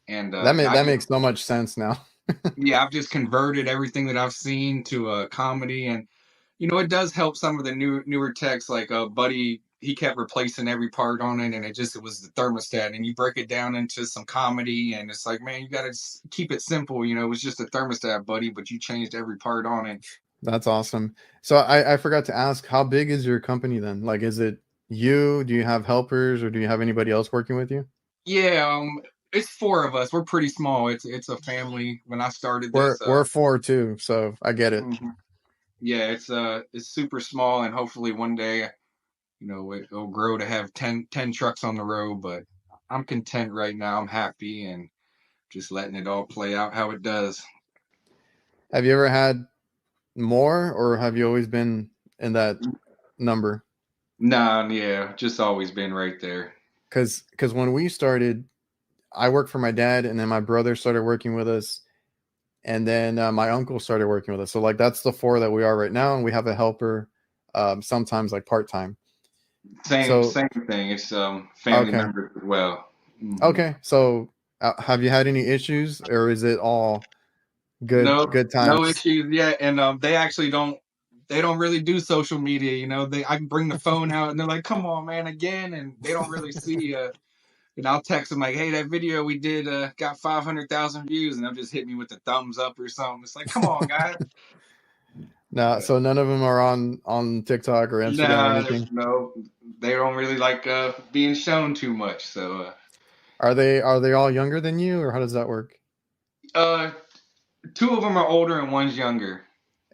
and That makes so much sense now. yeah, I've just converted everything that I've seen to a comedy, and it does help some of the newer techs. Like Buddy, he kept replacing every part on it, and it was the thermostat. And you break it down into some comedy, and it's like, man, you got to keep it simple. It was just a thermostat, Buddy, but you changed every part on it. That's awesome. So I forgot to ask, how big is your company then? Like, is it you? Do you have helpers or do you have anybody else working with you? Yeah, it's four of us. We're pretty small. It's a family. When I started We're this, we're four too, so I get it. mhm. Yeah, it's super small, and hopefully one day it'll grow to have 10 trucks on the road, but I'm content right now. I'm happy and just letting it all play out how it does. Have you ever had more or have you always been in that number? Nah, yeah, just always been right there. Because when we started, I worked for my dad, and then my brother started working with us, and then my uncle started working with us. So like that's the four that we are right now, and we have a helper, sometimes like part time. Same So same thing. It's family okay, members as well. Hmm. okay. So have you had any issues, or is it all No, good no times? issues yet, and they actually don't really do social media. I can bring the phone out, and they're like, "Come on, man, again," and they don't really see. And I'll text them like, "Hey, that video we did got 500,000 views," and they'll just hit me with the thumbs up or something. It's like, come on, guys. No, But so none of them are on TikTok or Instagram or no, anything. no, they don't really like being shown too much. So, Are they all younger than you, or how does that work? uh, two of them are older and one's younger.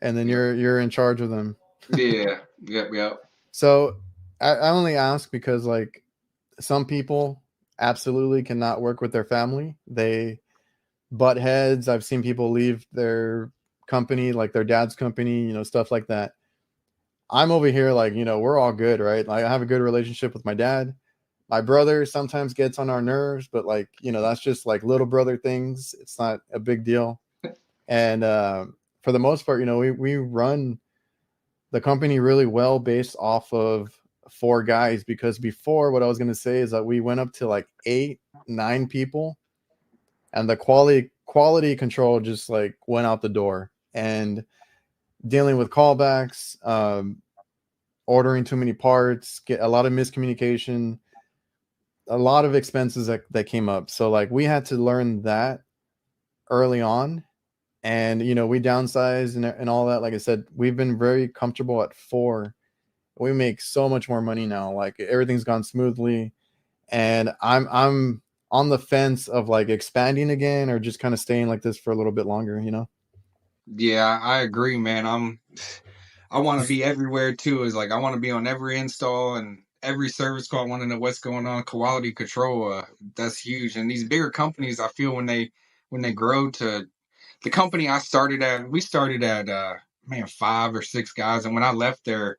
And then Yep. you're in charge of them. Yeah. Yep. Yep. So I only ask because like some people absolutely cannot work with their family. They butt heads. I've seen people leave their company, like their dad's company, stuff like that. I'm over here like, we're all good, right? Like I have a good relationship with my dad. My brother sometimes gets on our nerves, but like, that's just like little brother things. It's not a big deal. And for the most part, we run the company really well based off of four guys, because before, what I was going to say is that we went up to like 8, 9 people, and the quality control just like went out the door, and dealing with callbacks, ordering too many parts, get a lot of miscommunication, a lot of expenses that came up. So like we had to learn that early on, and we downsized and all that. Like I said, we've been very comfortable at four. We make so much more money now. Like everything's gone smoothly, and I'm on the fence of like expanding again or just kind of staying like this for a little bit longer. Yeah, I agree, man. I want to be everywhere too. Is like I want to be on every install and every service call. I want to know what's going on. Quality control, that's huge. And these bigger companies, I feel when they grow to the company I started at, we started at man 5 or 6 guys, and when I left there,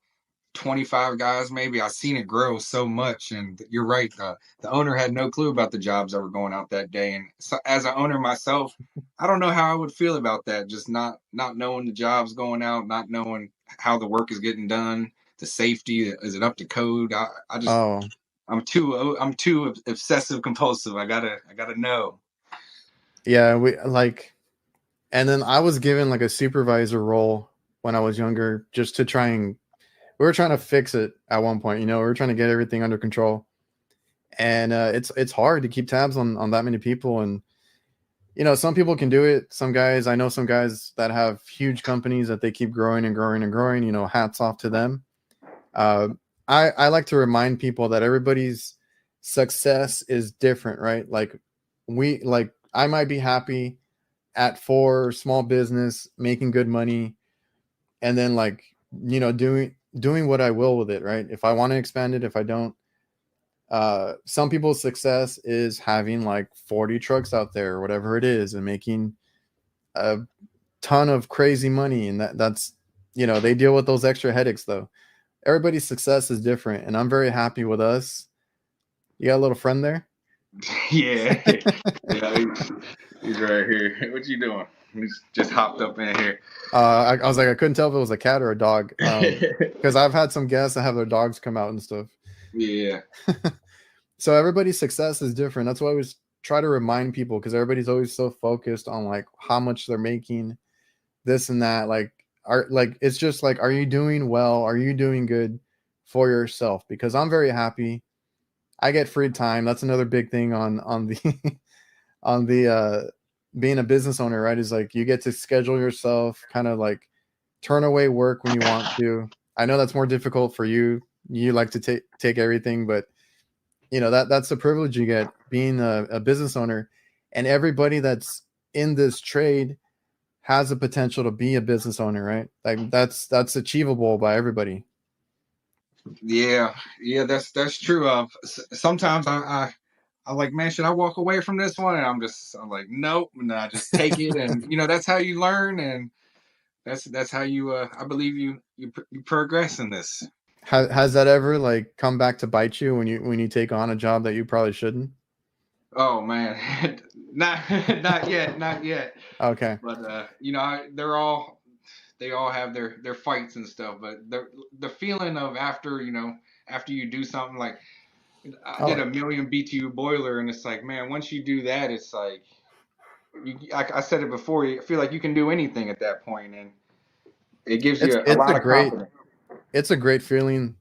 25 guys maybe. I seen it grow so much, and you're right. The owner had no clue about the jobs that were going out that day, and so as an owner myself, I don't know how I would feel about that. Just not knowing the jobs going out, not knowing how the work is getting done, the safety, is it up to code? I just Oh, I'm too obsessive compulsive. I gotta know. yeah, we like, and then I was given like a supervisor role when I was younger, just to try and we were trying to fix it at one point. We were trying to get everything under control. and it's hard to keep tabs on that many people. And some people can do it. Some guys, I know some guys that have huge companies that they keep growing and growing and growing. Hats off to them. I like to remind people that everybody's success is different, right? Like I might be happy at 4 small business, making good money, and then doing what I will with it, right? If I want to expand it, if I don't. Some people's success is having like 40 trucks out there or whatever it is and making a ton of crazy money, and that's they deal with those extra headaches though. Everybody's success is different, and I'm very happy with us. You got a little friend there? Yeah. He's right here. What you doing? He's just hopped up in here. I was like, I couldn't tell if it was a cat or a dog, because I've had some guests that have their dogs come out and stuff. Yeah. So everybody's success is different. That's why I always try to remind people, because everybody's always so focused on like how much they're making, this and that. It's just like, are you doing well? Are you doing good for yourself? Because I'm very happy. I get free time. That's another big thing on the on the being a business owner, right? Is like you get to schedule yourself, kind of like turn away work when you want to. I know that's more difficult for you. You like to take everything, but that's the privilege you get being a business owner. And everybody that's in this trade has the potential to be a business owner, right? Like that's achievable by everybody. Yeah, that's true. Sometimes I like, man, should I walk away from this one? And I'm like, nope, and I just take it, and that's how you learn, and that's how you I believe you progress in this. Has that ever like come back to bite you when you take on a job that you probably shouldn't? Oh man, not yet, not yet. Okay. But they all have their fights and stuff. But the feeling of after you do something like I did Oh, a million BTU boiler, and it's like, man, once you do that, it's like I said it before. I feel like you can do anything at that point, and it gives it's you a it's a lot of great confidence. it's a great feeling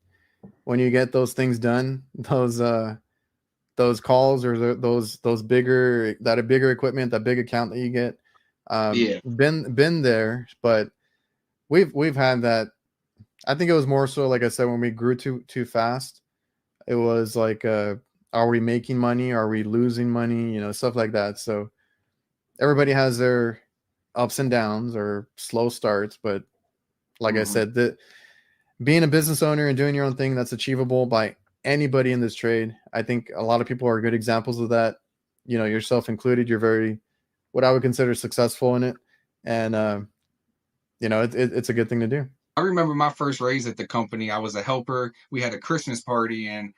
when you get those things done. Those calls, or those bigger equipment, that big account that you get. Yeah, Been there, but we've had that. I think it was more so, like I said, when we grew too fast. It was like, are we making money? Are we losing money? Stuff like that. So everybody has their ups and downs or slow starts, but like I said, that being a business owner and doing your own thing, that's achievable by anybody in this trade. I think a lot of people are good examples of that. Yourself included. You're very, what I would consider, successful in it, and it's a good thing to do. I remember my first raise at the company. I was a helper. We had a Christmas party, and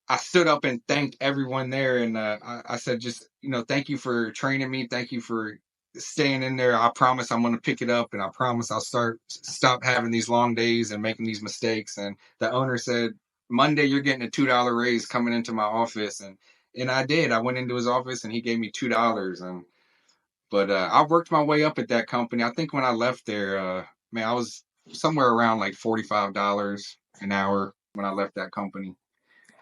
I stood up and thanked everyone there, and I said, just thank you for training me, thank you for staying in there. I promise I'm going to pick it up, and I promise I'll stop having these long days and making these mistakes. And the owner said, Monday you're getting a $2 raise coming into my office, and I did. I went into his office, and he gave me $2, and but I worked my way up at that company. I think when I left there, man, I was somewhere around like $45 an hour when I left that company.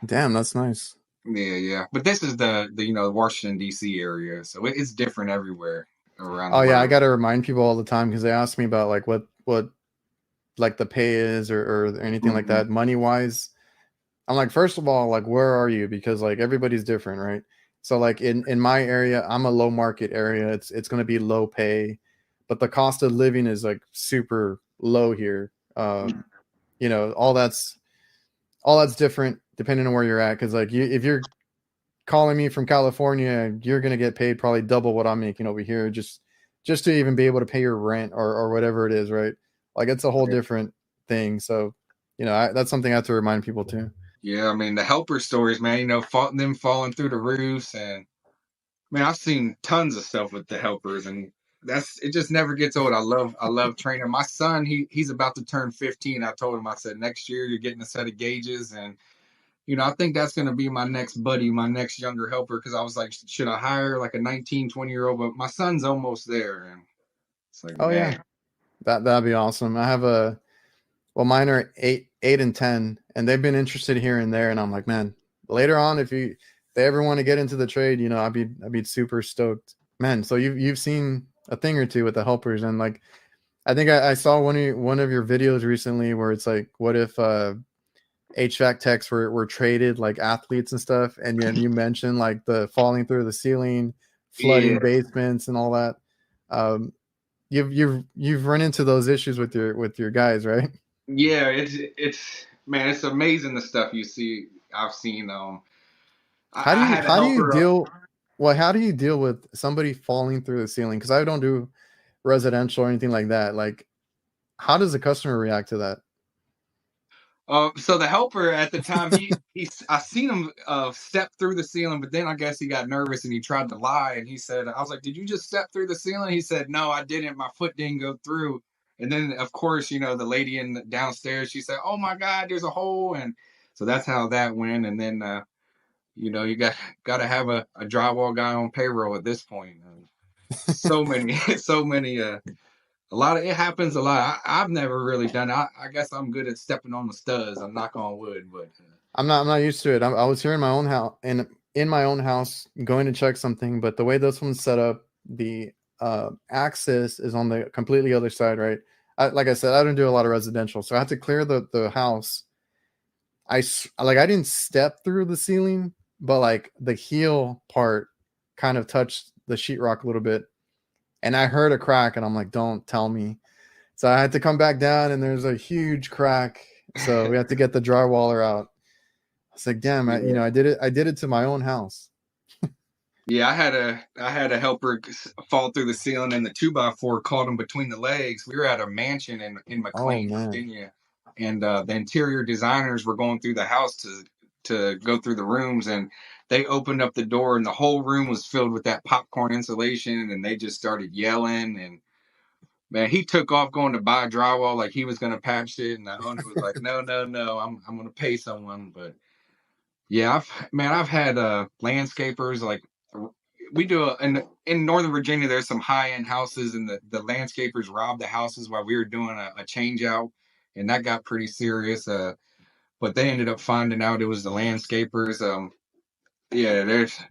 Damn, that's nice. Yeah, yeah. But this is the Washington D.C. area, so it's different everywhere around the Oh yeah, I world. got to remind people all the time, because they ask me about like what like the pay is, or anything like Mm-hmm. that, money wise. I'm like, first of all, like, where are you? Because like everybody's different, right? So like in my area, I'm a low market area. It's going to be low pay, but the cost of living is like super low here. All that's different depending on where you're at. Because like if you're calling me from California, you're going to get paid probably double what I'm making over here, just to even be able to pay your rent, or whatever it is, right? Like it's a whole different thing. So that's something I have to remind people too. Yeah, I mean the helper stories, man. Them falling through the roofs, and man, I've seen tons of stuff with the helpers, and it just never gets old. I love training my son. He's about to turn 15. I told him, I said, next year you're getting a set of gauges, and I think that's going to be my next buddy, my next younger helper, because I was like, should I hire like a 19, 20-year-old? But my son's almost there, and it's like, Oh yeah, man. that'd be awesome. Mine are 8 and 10, and they've been interested here and there, and I'm like, man, later on, if they ever want to get into the trade, you know, I'd be super stoked, man. So you've seen a thing or two with the helpers, and like I think I saw one of your videos recently where it's like, what if HVAC techs were traded like athletes and stuff, and you mentioned like the falling through the ceiling, flooding basements, and all that. You've run into those issues with your guys, right? Yeah, it's man, it's amazing the stuff you see. I've seen. I had a How do you helper. deal? Well, how do you deal with somebody falling through the ceiling? Because I don't do residential or anything like that. Like, how does the customer react to that? So the helper at the time, I seen him step through the ceiling, but then I guess he got nervous and he tried to lie. And he said, "I was like, did you just step through the ceiling?" He said, "No, I didn't. My foot didn't go through." And then, of course, you know, the lady downstairs, she said, "Oh my God, there's a hole." And so that's how that went. And then, you know, you got to have a drywall guy on payroll at this point. So many, so many. A lot of it happens a lot. I've never really done it. I guess I'm good at stepping on the studs. I'm knock on wood, but I'm not used to it. I was here in my own house and in my own house going to check something, but the way this one's set up, the access is on the completely other side, right? Like I said, I don't do a lot of residential, so I had to clear the house. I didn't step through the ceiling, but like the heel part kind of touched the sheetrock a little bit, and I heard a crack, and I'm like, "Don't tell me." So I had to come back down, and there's a huge crack. So we had to get the drywaller out. I was like, "Damn, I did it to my own house." yeah, I had a helper fall through the ceiling, and the 2x4 caught him between the legs. We were at a mansion in Oh McLean, man. Virginia, and the interior designers were going through the house to go through the rooms, and they opened up the door, and the whole room was filled with that popcorn insulation, and they just started yelling. And man, he took off going to buy drywall like he was going to patch it, and the owner was like, "No, no, no, I'm going to pay someone." But yeah, I've had landscapers like we do in Northern Virginia. There's some high end houses, and the landscapers robbed the houses while we were doing a change out, and that got pretty serious. But they ended up finding out it was the landscapers. Yeah,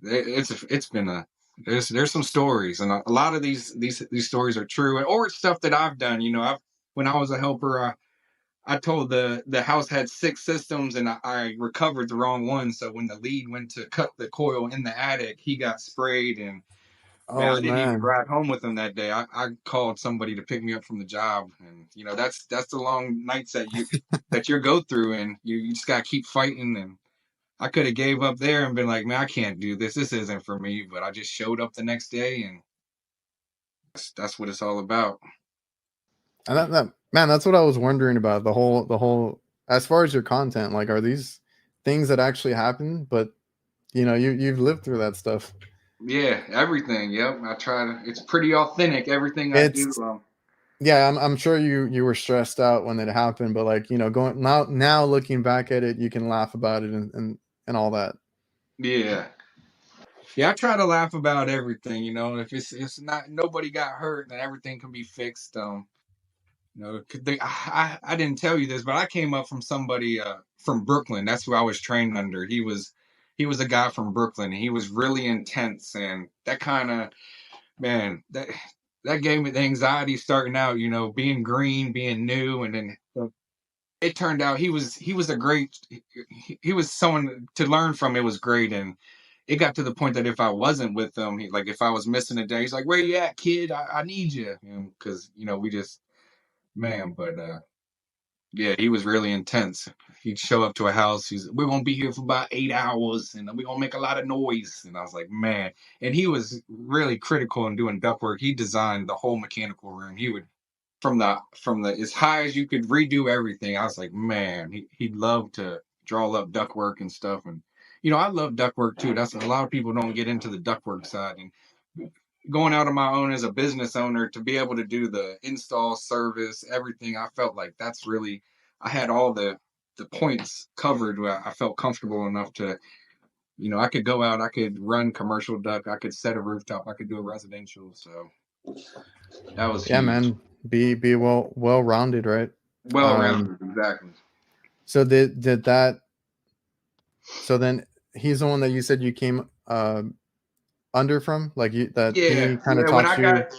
it's been there's some stories, and a lot of these stories are true, or it's stuff that I've done. You know, when I was a helper, I told the house had 6 systems, and I recovered the wrong one. So when the lead went to cut the coil in the attic, he got sprayed, and man, Oh I didn't even man. ride home with him that day. I called somebody to pick me up from the job, and you know that's the long nights that you go through, and you just gotta keep fighting. And I could have gave up there and been like, man, I can't do this. This isn't for me. But I just showed up the next day, and that's what it's all about. And man, that's what I was wondering about the whole as far as your content, like are these things that actually happen? But you know, you've lived through that stuff. Yeah, everything. Yep, I try to. It's pretty authentic. Everything I do. It's yeah, I'm sure you were stressed out when it happened, but like, you know, going now looking back at it, you can laugh about it and all that. Yeah, yeah. I try to laugh about everything. You know, if it's not nobody got hurt, then everything can be fixed. You know, I didn't tell you this, but I came up from somebody from Brooklyn. That's who I was trained under. He was a guy from Brooklyn. And he was really intense, and that kind of man that gave me the anxiety starting out. You know, being green, being new, and then it turned out he was a great he was someone to learn from. It was great, and it got to the point that if I wasn't with him, like if I was missing a day, he's like, "Where you at, kid? I need you," because you know we just man, but yeah, he was really intense. He'd show up to a house. We're gonna be here for about 8 hours, and we're gonna make a lot of noise. And I was like, man. And he was really critical in doing ductwork. He designed the whole mechanical room. He would from the as high as you could redo everything. I was like, man, he'd love to draw up ductwork and stuff. And you know, I love ductwork too. That's a lot of people don't get into the ductwork side. And going out on my own as a business owner to be able to do the install service everything, I felt like that's really I had all the points covered where I felt comfortable enough to, you know, I could go out, I could run commercial duct, I could set a rooftop, I could do a residential. So that was Yeah, huge. man. Be well rounded, right? Well rounded, exactly. So did that so then he's the one that you said you came under from, like that Yeah, he kind of yeah. When taught I you. got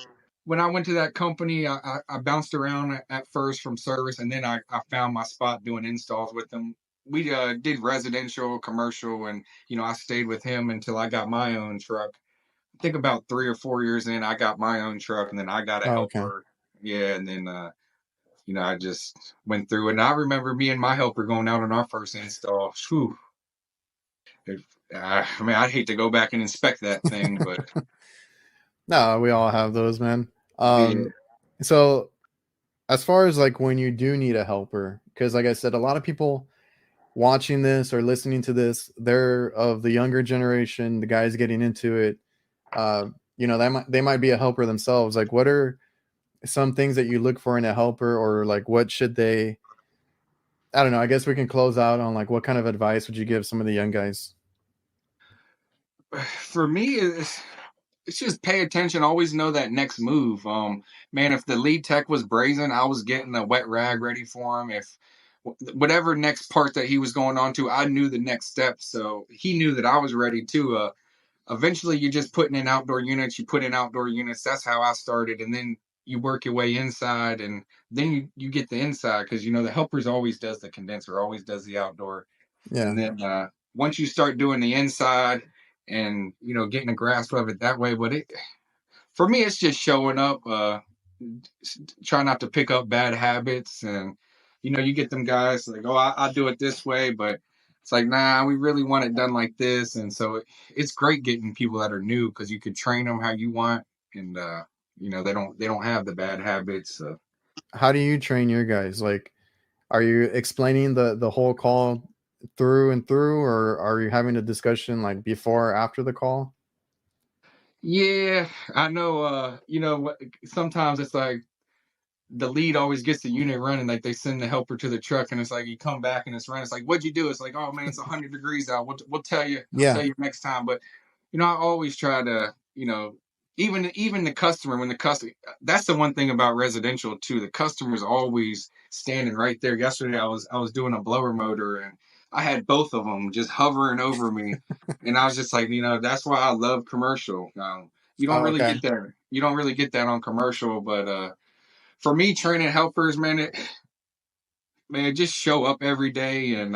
when I went to that company, I bounced around at first from service, and then I found my spot doing installs with them. We did residential, commercial, and I stayed with him until I got my own truck. I think about 3 or 4 years in, I got my own truck, and then I got a Oh, okay. helper. Yeah, and then I just went through it. And I remember me and my helper going out on our first install. Whew, it, I mean, I'd hate to go back and inspect that thing, but No, we all have those, man. yeah. So as far as like when you do need a helper, because like I said, a lot of people watching this or listening to this, they're of the younger generation, the guys getting into it. They might be a helper themselves. Like, what are some things that you look for in a helper, or like what should they? I don't know. I guess we can close out on like what kind of advice would you give some of the young guys? For me, it's just pay attention. Always know that next move. Man, if the lead tech was brazen, I was getting a wet rag ready for him. If whatever next part that he was going on to, I knew the next step, so he knew that I was ready too. Eventually, you're just putting in outdoor units. You put in outdoor units. That's how I started, and then you work your way inside, and then you get the inside because the helpers always does the condenser, always does the outdoor, Yeah. and then once you start doing the inside and getting a grasp of it that way, but for me it's just showing up, try not to pick up bad habits, and you get them guys like, oh, I do it this way, but it's like, nah, we really want it done like this. And so it's great getting people that are new because you could train them how you want, and they don't have the bad habits. How do you train your guys? Like, are you explaining the whole call through and through, or are you having a discussion like before or after the call? Yeah, I know. Sometimes it's like the lead always gets the unit running. Like they send the helper to the truck, and it's like you come back and it's running. It's like, what'd you do? It's like, oh man, it's 100 degrees out. We'll tell you. I'll Yeah. tell you next time. But I always try to, even the customer, when the customer, that's the one thing about residential too. The customer's always standing right there. Yesterday, I was doing a blower motor, and I had both of them just hovering over me, and I was just like, that's why I love commercial. You don't Oh, really okay. get that. You don't really get that on commercial, but for me, training helpers, man, just show up every day, and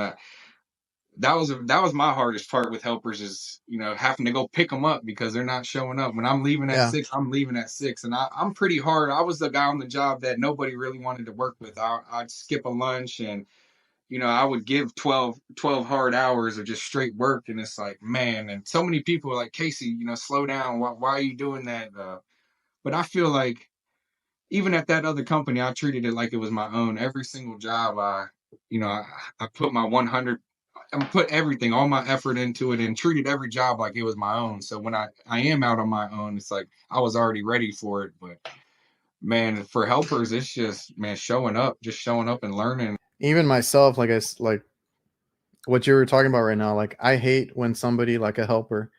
that was my hardest part with helpers is having to go pick them up because they're not showing up. When I'm leaving at Yeah. 6, I'm leaving at 6, and I'm pretty hard. I was the guy on the job that nobody really wanted to work with. I'd skip a lunch, and I would give 12 hard hours of just straight work, and it's like, man, and so many people are like, Casey, slow down. Why are you doing that? But I feel like even at that other company, I treated it like it was my own. Every single job, I put my 100, I put everything, all my effort into it, and treated every job like it was my own. So when I am out on my own, it's like I was already ready for it. But man, for helpers, it's just, man, just showing up and learning. Even myself, like what you were talking about right now, like I hate when somebody like a helper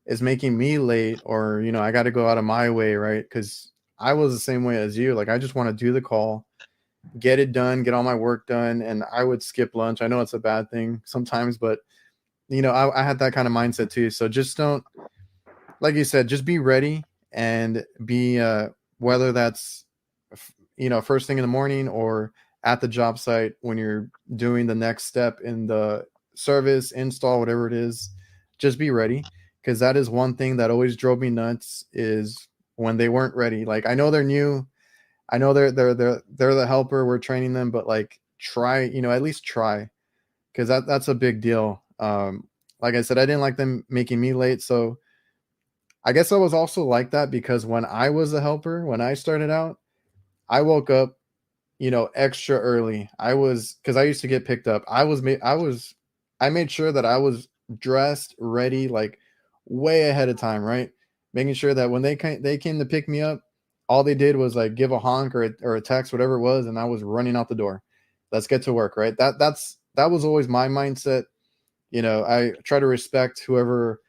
is making me late, or I got to go out of my way, right? Because I was the same way as you. Like I just want to do the call, get it done, get all my work done, and I would skip lunch. I know it's a bad thing sometimes, but I had that kind of mindset too. So just don't, like you said, just be ready and be whether that's first thing in the morning or at the job site when you're doing the next step in the service install, whatever it is, just be ready, because that is one thing that always drove me nuts is when they weren't ready. Like I know they're new, I know they're the helper, we're training them, but like try, at least try, because that's a big deal. Like I said, I didn't like them making me late, so I guess I was also like that because when I was a helper, when I started out, I woke up, extra early. I was, because I used to get picked up. I made sure that I was dressed, ready, like way ahead of time, right? Making sure that when they came to pick me up, all they did was like give a honk or a text, whatever it was, and I was running out the door. Let's get to work, right? That was always my mindset. I try to respect whoever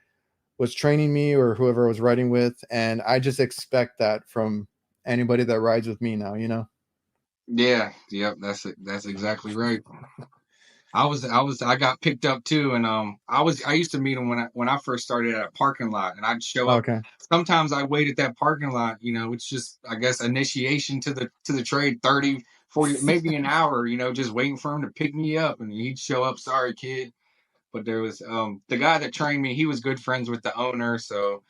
was training me or whoever I was riding with, and I just expect that from anybody that rides with me now. Yeah, yep, that's it. That's exactly right. I got picked up too, and I used to meet them when I first started at a parking lot, and I'd show up. Okay. Sometimes I wait at that parking lot, it's just, I guess, initiation to the trade, 30, 40, maybe an hour, just waiting for him to pick me up, and he'd show up, sorry kid. But there was the guy that trained me, he was good friends with the owner, so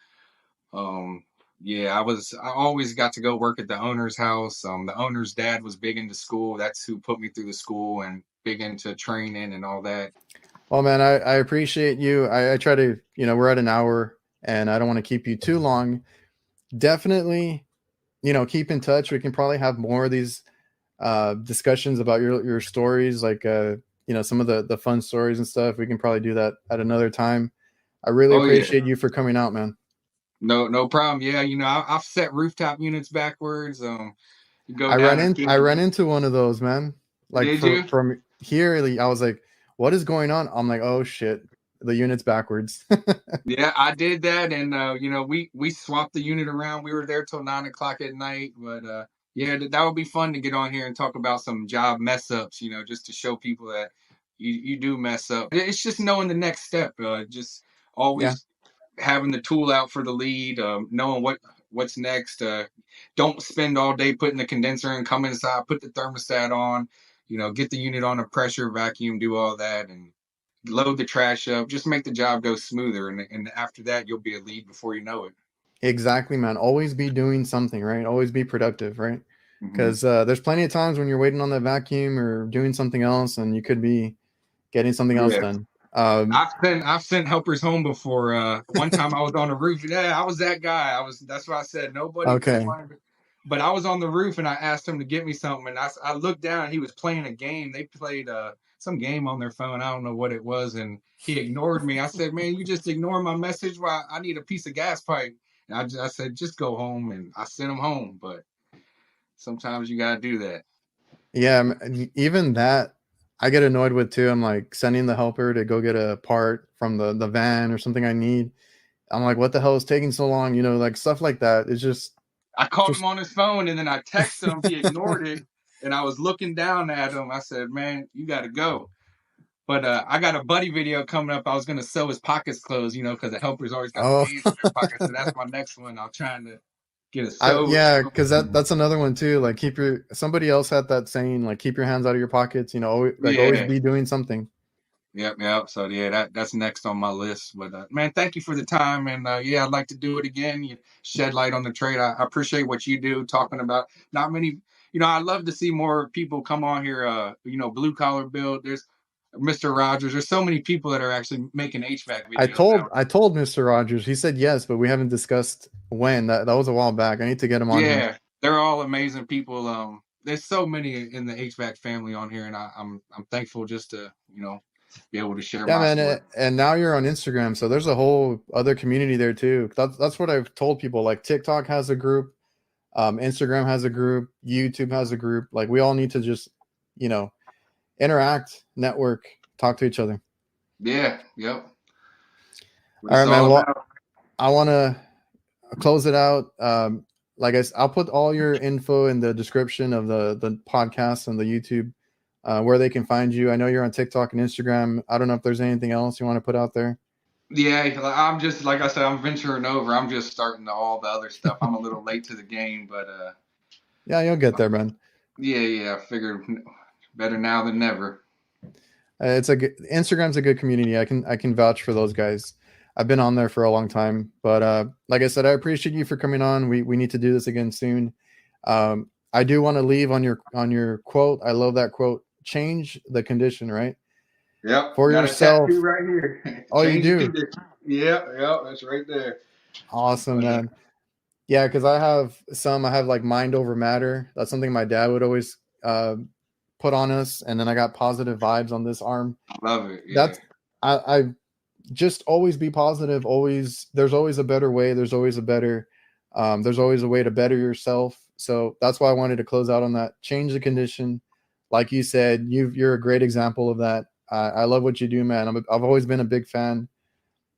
yeah, I always got to go work at the owner's house. The owner's dad was big into school. That's who put me through the school, and big into training and all that. Well, man, I appreciate you. I try to, we're at an hour and I don't want to keep you too long. Definitely, keep in touch. We can probably have more of these discussions about your stories, like, some of the fun stories and stuff. We can probably do that at another time. I really appreciate you for coming out, man. No problem. Yeah, I've set rooftop units backwards. You go I down. ran into one of those, man. Like, Did you? from here, I was like, what is going on? I'm like, oh shit, the unit's backwards. Yeah, I did that, and we swapped the unit around. We were there till 9 o'clock at night, but yeah, that would be fun to get on here and talk about some job mess ups. Just to show people that you do mess up. It's just knowing the next step. Just always having the tool out for the lead, knowing what's next. Don't spend all day putting the condenser in, come inside, put the thermostat on, get the unit on a pressure vacuum, do all that, and load the trash up, just make the job go smoother. And after that, you'll be a lead before you know it. Exactly, man. Always be doing something, right? Always be productive, right? Because there's plenty of times when you're waiting on the vacuum or doing something else, and you could be getting something else done. I've sent helpers home before. One time I was on the roof. Yeah, I was that guy. That's what I said. Nobody. Okay. But I was on the roof and I asked him to get me something. And I looked down and he was playing a game. They played some game on their phone. I don't know what it was. And he ignored me. I said, man, you just ignored my message. Well, I need a piece of gas pipe. And I said, just go home. And I sent him home. But sometimes you got to do that. Yeah, even that I get annoyed with too. I'm like sending the helper to go get a part from the van or something I need. I'm like, what the hell is taking so long? Like stuff like that. It's just. I called him on his phone and then I texted him. He ignored it. And I was looking down at him. I said, man, you got to go. But I got a buddy video coming up. I was going to sew his pockets closed, because the helper's always got the hands in their pockets. So that's my next one. I'm trying to get a sew. Yeah, because that's another one too. Like somebody else had that saying, like, keep your hands out of your pockets. Always be doing something. Yep. So yeah, that's next on my list. But man, thank you for the time, and yeah, I'd like to do it again. You shed light on the trade. I appreciate what you do, talking about not many. I'd love to see more people come on here. Blue collar build. There's Mr. Rogers. There's so many people that are actually making HVAC videos. I told Mr. Rogers. He said yes, but we haven't discussed when. That was a while back. I need to get him on. Yeah, they're all amazing people. There's so many in the HVAC family on here, and I'm thankful just to be able to share. Yeah, man. And now you're on Instagram, so there's a whole other community there too. That's what I've told people. Like TikTok has a group, Instagram has a group, YouTube has a group. Like we all need to just, interact, network, talk to each other. Yeah. Yep. All right, man. Well, I want to close it out. I'll put all your info in the description of the podcast and the YouTube, where they can find you. I know you're on TikTok and Instagram. I don't know if there's anything else you want to put out there. Yeah, I'm just, like I said, I'm venturing over. I'm just starting all the other stuff. I'm a little late to the game, but yeah, you'll get there, man. Yeah. I figured better now than never. Instagram's a good community. I can vouch for those guys. I've been on there for a long time, but like I said, I appreciate you for coming on. We need to do this again soon. I do want to leave on your quote. I love that quote. Change the condition, right? Yep. For yourself. Right here. Oh, you do? Yeah, that's right there. Awesome, man. Yeah, because I have like mind over matter. That's something my dad would always put on us, and then I got positive vibes on this arm. Love it. Yeah. I just always be positive. There's always a better way. There's always a way to better yourself. So that's why I wanted to close out on that. Change the condition. Like you said, you're a great example of that. I love what you do, man. I've always been a big fan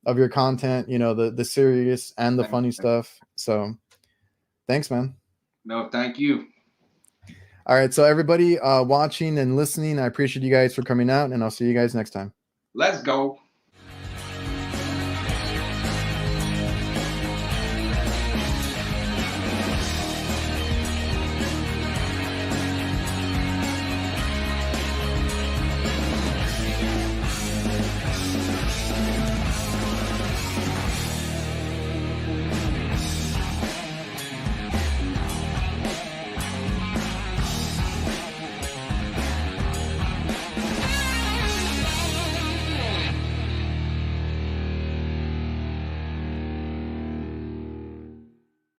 of your content, the serious and the funny stuff. So thanks, man. No, thank you. All right. So everybody watching and listening, I appreciate you guys for coming out, and I'll see you guys next time. Let's go.